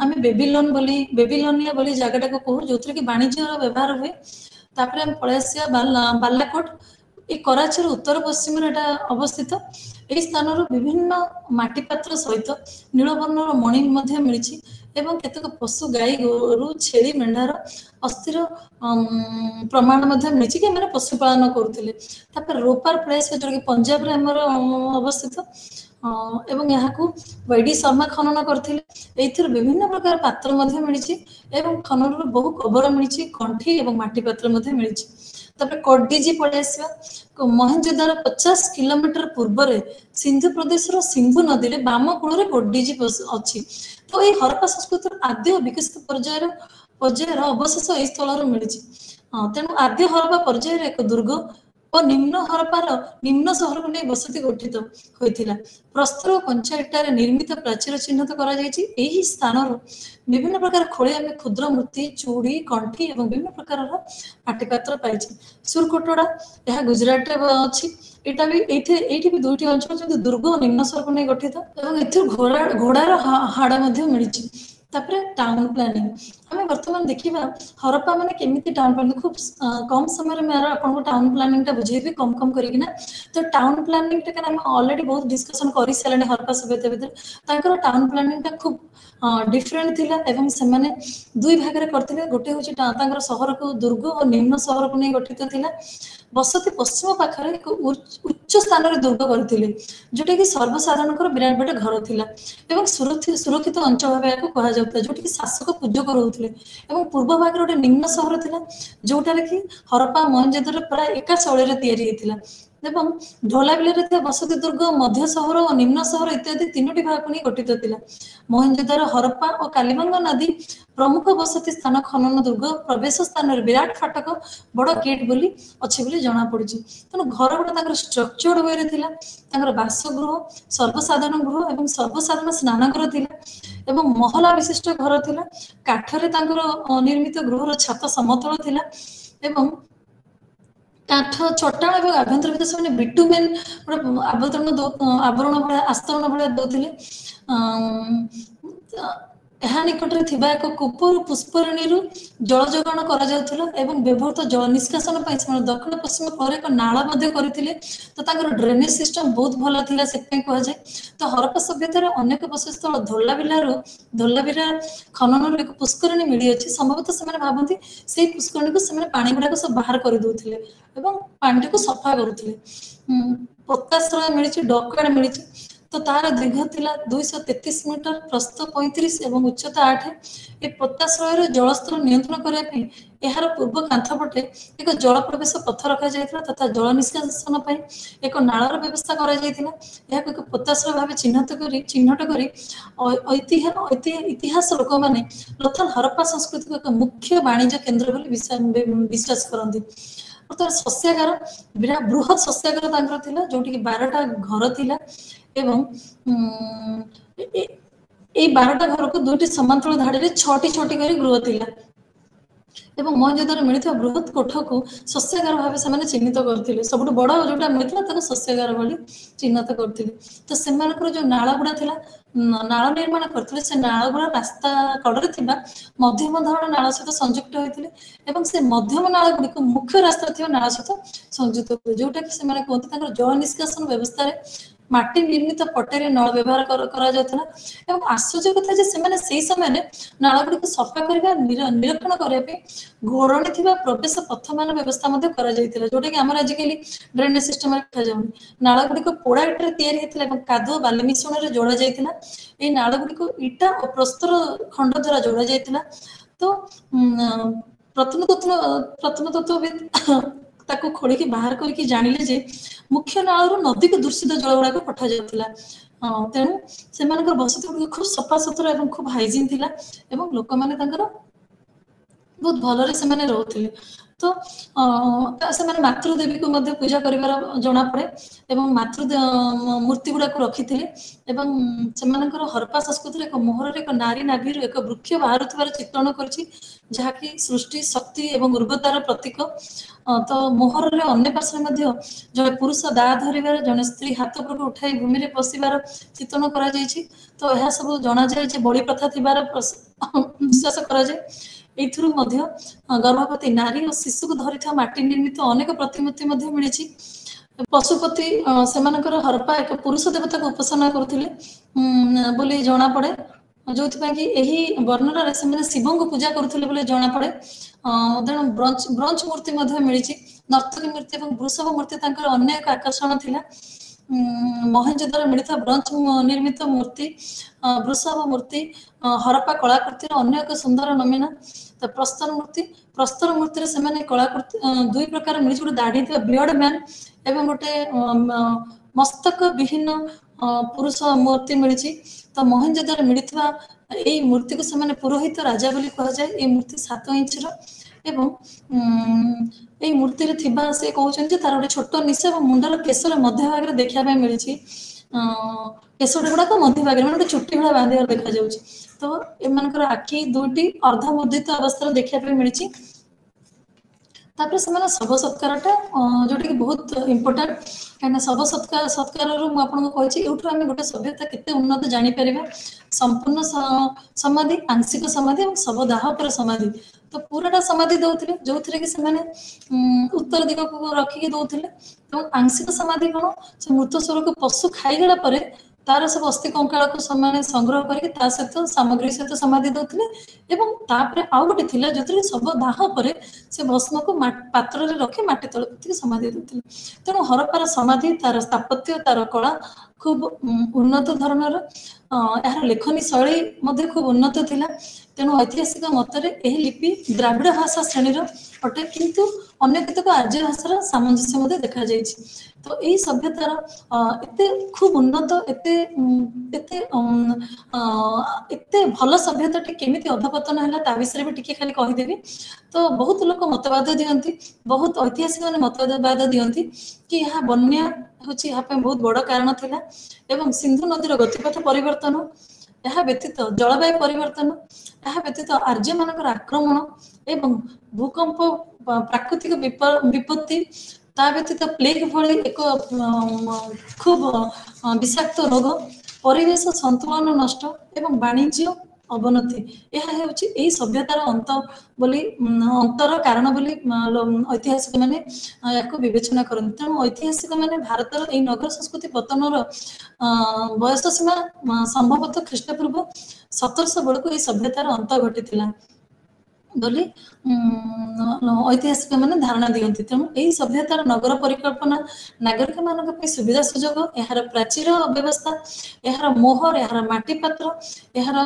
ଆମେ ବେବିଲୋନିଆ ବୋଲି ଜାଗାଟାକୁ କହୁ, ଯେଉଁଥିରେ କି ବାଣିଜ୍ୟର ବ୍ୟବହାର ହୁଏ। ତାପରେ ଆମେ ପଳେଇ ଆସିବା ବାଲାକୋଟ। এই କରାଚିର ଉତ୍ତର ପଶ୍ଚିମରେ ଏଟା ଅବସ୍ଥିତ। ଏହି ସ୍ଥାନରୁ ବିଭିନ୍ନ ମାଟି ପାତ୍ର ସହିତ ନୀଳବର୍ଣ୍ଣର ମଣି ମଧ୍ୟ ମିଳିଛି ଏବଂ କେତେକ ପଶୁ, ଗାଈ, ଗୋରୁ, ଛେଳି, ମେଣ୍ଢାର ଅସ୍ଥିର ପ୍ରମାଣ ମଧ୍ୟ ମିଳିଛି କି ଏମାନେ ପଶୁପାଳନ କରୁଥିଲେ। ତାପରେ ରୋପାର ପ୍ଲେସ୍ ଯେଉଁଟାକି ପଞ୍ଜାବରେ ଆମର ଅବସ୍ଥିତ ଏବଂ ଏହାକୁ ୱେଡି ଶର୍ମା ଖନନ କରିଥିଲେ। ଏଇଥିରୁ ବିଭିନ୍ନ ପ୍ରକାର ପାତ୍ର ମଧ୍ୟ ମିଳିଛି ଏବଂ ଖନନରୁ ବହୁ କବର ମିଳିଛି, କଣ୍ଠି ଏବଂ ମାଟି ପାତ୍ର ମଧ୍ୟ ମିଳିଛି। ତାପରେ କଡିଜି ପଳେଇ ଆସିବା। ମହେଞ୍ଜୋଦାର 50 କିଲୋମିଟର ପୂର୍ବରେ ସିନ୍ଧୁ ପ୍ରଦେଶର ସିମ୍ଭୁ ନଦୀରେ ବାମ କୂଳରେ କଡିଜି ଅଛି। ତ तो ये हरप्पा संस्कृति आद्य विकसित पर्यायर अवशेष यही स्थल मिली। तेणु आद्य हरप्पा पर्यायर एक दुर्ग और निम्न हरप्पार निम्न सहर को नहीं बसति गठित होइथिला। प्रस्तर और पंचायतरे निर्मित प्राचीर चिन्हित करा जायछि। एही स्थानर विभिन्न प्रकार खोले आमे क्षुद्र मूर्ति चूड़ी कंठी एवं विभिन्न प्रकार माटीपात्र पाइछि। सुरकोटड़ा यह गुजरात रे अछि। एटा भी एठी भी दुईटी अंचल जो दुर्ग और निम्न सहर को नहीं गठित एवं एथि घोड़ार हाड़ मध्ये मिलिछि। तापरे टाउन प्लानिंग आम बर्तमान देखा हरप्पा माने केमिति टाउन प्लानिंग खूब कम समय में आपको टाउन प्लानिंग टा बुझेबी कम कम करना। तो टाउन प्लानिंग टा आम ऑलरेडी बहुत डिस्कशन कर सारे हरप्पा सभ्यता भितर टाउन प्लानिंग टा खूब डिफरेंट थिला एवं से माने दुई भाग में करथिले। गोटे होची सहर को दुर्ग और निम्न सहर को नहीं गठित थिला। बसती पश्चिम पाखरे एक उच्च स्थान रे दुर्ग करथिले जोटा कि सर्वसाधारण विराट बड़े घर थिला एवं सुरक्षित अंचल भाव या कह जाता जोटा कि शासक पूजक रोते एवं पूर्व भाग गोटे निम्न सहर थिला जोटार कि हरप्पा मोहनजोदड़ो प्राय एका शैली रे तैयारी हेतिला एवं ढोलाबिले थे बसती दुर्ग मध्य सहर और निम्न सहर इत्यादि तीनोटी भाग नहीं गठित थिला। मोहनजोदड़ो हरप्पा और कालीबंगा नदी प्रमुख बसती स्थान खनन दुर्ग प्रवेश स्थान विराट फाटक बड़ गेट बोली अच्छे बोली जना पड़ी। तेणु घर गुड़ा स्ट्रक्चर्ड वे थिला बासगृह सर्वसाधारण गृह एवं सर्वसाधारण स्नानघर थिला एवं महला विशिष्ट घर थिला। काठरे निर्मित गृहर छात समतल थिला एवं काठ चट्टाण एवं आभ्यंतर भितर से बिटुमेन आवरण भाया आस्तरण भाया दौले। निकट में थिबा एक कूपर पुष्परिणी जल जोगाण करा जाउथला एवं व्यवहृत जल निष्कासन दक्षिण पश्चिम पर एक नाला करथिले। तो तांकर ड्रेनेज सिस्टम बहुत भल थिला से कह जाए। तो हरप्पा सभ्यतार अनेक बसती स्थल धोलाबिरा खनन एक पुष्करिणी मिली अच्छी। संभवतः से भावती से पुष्करिणी को पानी गुड़ाक सब बाहर कर दौले एवं पानी को सफा करुले। पोताश्रय मिली डकयार्ड मिली। तो तार दीर्घ थिला 233 मीटर प्रस्थ 35 एवं उच्चता 8। ए पोताश्रय जलस्तर नियंत्रण करने यार पूर्व कांथपटे एक जल प्रवेश पथ रखा जायतिला तथा जल निष्कासन एक नालर व्यवस्था करा जायतिला। एक पोताश्रय भाव चिन्हट कर इतिहास लोक मैंने लोथल हरप्पा संस्कृति को एक मुख्य वाणिज्य केन्द्र विश्वास करती। शस्यागार विराट बृहत शस्यागार थिला जोटी कि 12टा घर थिला एवं ए 12टा घर को 2टी समांतर धाड़ी रे 6टी कर गृह थिला एवं मोहनजोदड़ो मिलता बृहत कोठ को शस्यागार भाव से चिन्हित करते। सब बड़ जोटा मिलता शस्यागार भाई चिन्हित करते। तो से जो नाला गुड़ा थिला नाल निर्माण करते से नाल गुड़ा रास्ता कड़े थिबा मध्यम धरण नाल सहित संयुक्त होते एवं से मध्यम नाल गुड़ी मुख्य रास्ता थी नाल सहित संयुक्त होते जोटा कि कहते जल निष्कासन व्यवस्था माटी निर्मित पटेरे नल व्यवहार करा आश्चर्य कथा से समय नाल गुड़ी सफा करने निरीक्षण करने घोड़णी थी प्रवेश पथ मान व्यवस्था जोटा कि आम आजिकल ड्रेनेज सिस्टम देखा जाऊनी। नाल गुड़ी पोड़ा इटा या कादुआ बाली मिश्रण जोड़ा जाता। ये नाल गुड़ी इटा और प्रस्तर खंड द्वारा जोड़ा जाता। तो प्रत्नतत्वविद ताको खोल के बाहर करके जानिले जे मुख्य नालू नदी को दूषित जल गुड़ाक पठा जाता। तेणु से बसती खूब सफा सुतरा और खूब हाइजीन थिला एवं लोक मैंने बहुत भलरे से रोते। तो से मातृदेवी को पूजा कर जना पड़े एवं मातृ मूर्ति गुड़ाक रखी थे एवं से हरप्पा संस्कृति एक मोहर एक नारी नाभि एक वृक्ष बाहर चित्रण करी जहाँकि सृष्टि शक्ति एवं उर्वरतार प्रतीक। तो मोहर अन्य पार्श्व जड़े पुरुष दा धरबार जड़े स्त्री हाथ उपरक उठाई भूमि में पशिबार चित्रण करा जायछि। तो यह सब जना जाए बलि प्रथा थिबार विश्वास करा जाए। गर्भवती नारी और शिशु को धरी माटी निर्मित अनेक प्रतिमूर्ति मिली। पशुपति से हरप्पा एक पुरुष देवता को उपासना करुले बोली जना पड़े जो कि वर्णन से शिव को पूजा करुले जना पड़े। तेणु ब्रंच मूर्ति मिली नर्तकी मूर्ति और वृषभ मूर्ति अन्य एक आकर्षण थिला। मोहनजोदड़ो मिलता ब्रंच निर्मित मूर्ति वृषभ मूर्ति हरप्पा कलाकृति अन्य एक सुंदर नमूना। तो प्रस्तर मूर्ति से कलाकृति दुई प्रकार मिली गोटे दाढ़ी थी बियर्ड मैन एवं गोटे मस्तक विहीन पुरुष मूर्ति मिली। तो मोहनजोदड़ो मिलता এই ମୂର୍ତ୍ତି को ସେମାନେ ପୁରୋହିତ ରାଜା ବୋଲି କୁହାଯାଏ। এই ମୂର୍ତ୍ତି 7 ଇଞ୍ଚର ଏବଂ এই ମୂର୍ତ୍ତିରେ ଥିବା ସେ କହୁଛନ୍ତି ଯେ ତାର ଗୋଟେ ଛୋଟ ନିଶ ଏବଂ ମୁଣ୍ଡର କେଶର ମଧ୍ୟ ଭାଗରେ ଦେଖିବା ପାଇଁ ମିଳିଛି। କେଶର ଗୁଡାକ ମଧ୍ୟ ଭାଗରେ ମାନେ ଗୋଟେ ଚୁଟି ଭଳିଆ ବାନ୍ଧିବାର ଦେଖାଯାଉଛି। ତ ଏମାନଙ୍କର ଆଖି ଦୁଇଟି ଅର୍ଦ୍ଧମୁଦ୍ରିତ ଅବସ୍ଥାରେ ଦେଖିବା ପାଇଁ ମିଳିଛି। ତାପରେ ସେମାନେ ଶବ ସତ୍କାରଟା ଯୋଉଟା କି ବହୁତ ଇମ୍ପୋର୍ଟାଣ୍ଟ, କାହିଁକିନା ଶବ ସତ୍କାରରୁ ମୁଁ ଆପଣଙ୍କୁ କହିଛି ଏଇଠୁ ଆମେ ଗୋଟେ ସଭ୍ୟତା କେତେ ଉନ୍ନତ ଜାଣିପାରିବା। ସମ୍ପୂର୍ଣ୍ଣ ସମାଧି, ଆଂଶିକ ସମାଧି ଏବଂ ଶବ ଦାହ ପରେ ସମାଧି। ତ ପୁରାଟା ସମାଧି ଦଉଥିଲେ ଯୋଉଥିରେ କି ସେମାନେ ଉତ୍ତର ଦିଗକୁ ରଖିକି ଦଉଥିଲେ। ଏବଂ ଆଂଶିକ ସମାଧି କ'ଣ, ସେ ମୃତ ଶରୀରକୁ ପଶୁ ଖାଇଗଲା ପରେ ତାର ସବୁ ଅସ୍ଥି କଙ୍କାଳକୁ ସେମାନେ ସଂଗ୍ରହ କରିକି ତା ସହିତ ସାମଗ୍ରୀ ସହିତ ସମାଧି ଦଉଥିଲେ। ଏବଂ ତାପରେ ଆଉ ଗୋଟେ ଥିଲା ଯୋଉଥିରେ ଶବ ଦାହ ପରେ ସେ ଭସ୍ମକୁ ପାତ୍ରରେ ରଖି ମାଟି ତଳେ ପୋତିକି ସମାଧି ଦଉଥିଲେ। ତେଣୁ ହରପ୍ପାର ସମାଧି, ତାର ସ୍ଥାପତ୍ୟ, ତାର କଳା ଖୁବ ଉନ୍ନତ ଧରଣର, ଏହାର ଲେଖନୀ ଶୈଳୀ ମଧ୍ୟ ଖୁବ ଉନ୍ନତ ଥିଲା। ତେଣୁ ଐତିହାସିକ ମତରେ ଏହି ଲିପି ଦ୍ରାବିଡ଼ ଭାଷା ଶ୍ରେଣୀର ଅଟେ, କିନ୍ତୁ ଅନ୍ୟ କେତେକ ଆର୍ଯ୍ୟ ଭାଷାର ସାମଞ୍ଜସ୍ୟ ମଧ୍ୟ ଦେଖାଯାଇଛି। ତ ଏହି ସଭ୍ୟତାର ଏତେ ଖୁବ ଉନ୍ନତ, ଏତେ ଏତେ ଭଲ ସଭ୍ୟତାଟି କେମିତି ଅଧପତନ ହେଲା ତା ବିଷୟରେ ବି ଟିକେ ଖାଲି କହିଦେବି। ତ ବହୁତ ଲୋକ ମତବାଦ ଦିଅନ୍ତି, ବହୁତ ଐତିହାସିକ ମାନେ ମତବାଦ ଦିଅନ୍ତି କି ଏହା ବନ୍ୟା ହେଉଛି ଏହା ପାଇଁ ବହୁତ ବଡ଼ କାରଣ ଥିଲା, ଏବଂ ସିନ୍ଧୁ ନଦୀର ଗତିପଥ ପରିବର୍ତ୍ତନ, ଏହା ବ୍ୟତୀତ ଜଳବାୟୁ ପରିବର୍ତ୍ତନ, ଏହା ବ୍ୟତୀତ ଆର୍ଯ୍ୟମାନଙ୍କର ଆକ୍ରମଣ ଏବଂ ଭୂକମ୍ପ, ପ୍ରାକୃତିକ ବିପତ୍ତି, ତା ବ୍ୟତୀତ ପ୍ଲେଗ ଭଳି ଏକ ଖୁବ ବିଷାକ୍ତ ରୋଗ, ପରିବେଶ ସନ୍ତୁଳନ ନଷ୍ଟ ଏବଂ ବାଣିଜ୍ୟ ଅବନତି, ଏହା ହେଉଛି ଏହି ସଭ୍ୟତାର ଅନ୍ତର କାରଣ ବୋଲି ଐତିହାସିକ ମାନେ ଏହାକୁ ବିବେଚନା କରନ୍ତି। ତେଣୁ ଐତିହାସିକ ମାନେ ଭାରତର ଏହି ନଗର ସଂସ୍କୃତି ପତନର ବୟସ ସୀମା ସମ୍ଭବତଃ ଖ୍ରୀଷ୍ଟପୂର୍ବ 1700 ବେଳକୁ ଏହି ସଭ୍ୟତାର ଅନ୍ତ ଘଟିଥିଲା ବୋଲି ଐତିହାସିକ ମାନେ ଧାରଣା ଦିଅନ୍ତି। ତେଣୁ ଏହି ସଭ୍ୟତାର ନଗର ପରିକଳ୍ପନା, ନାଗରିକମାନଙ୍କ ପାଇଁ ସୁବିଧା ସୁଯୋଗ, ଏହାର ପ୍ରାଚୀର ବ୍ୟବସ୍ଥା, ଏହାର ମୋହର, ଏହାର ମାଟି ପାତ୍ର, ଏହାର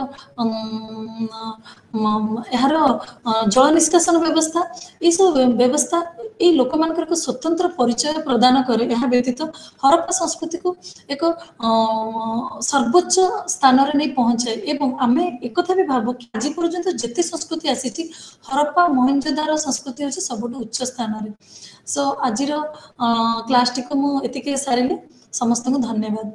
ଜଳ ନିଷ୍କାସନ ବ୍ୟବସ୍ଥା, ଏଇସବୁ ବ୍ୟବସ୍ଥା ଏଇ ଲୋକମାନଙ୍କର ଏକ ସ୍ୱତନ୍ତ୍ର ପରିଚୟ ପ୍ରଦାନ କରେ। ଏହା ବ୍ୟତୀତ ହରପ୍ପା ସଂସ୍କୃତିକୁ ଏକ ସର୍ବୋଚ୍ଚ ସ୍ଥାନରେ ନେଇ ପହଞ୍ଚାଏ। ଏବଂ ଆମେ ଏକଥା ବି ଭାବୁ କି ଆଜି ପର୍ଯ୍ୟନ୍ତ ଯେତେ ସଂସ୍କୃତି ଆସିଛି, ହରପ୍ପା ମହେଞ୍ଜୋଦାରୋ ସଂସ୍କୃତି ହେଉଛି ସବୁଠୁ ଉଚ୍ଚ ସ୍ଥାନରେ। ସୋ ଆଜିର କ୍ଲାସଟିକୁ ମୁଁ ଏତିକି ସାରିଲି। ସମସ୍ତଙ୍କୁ ଧନ୍ୟବାଦ।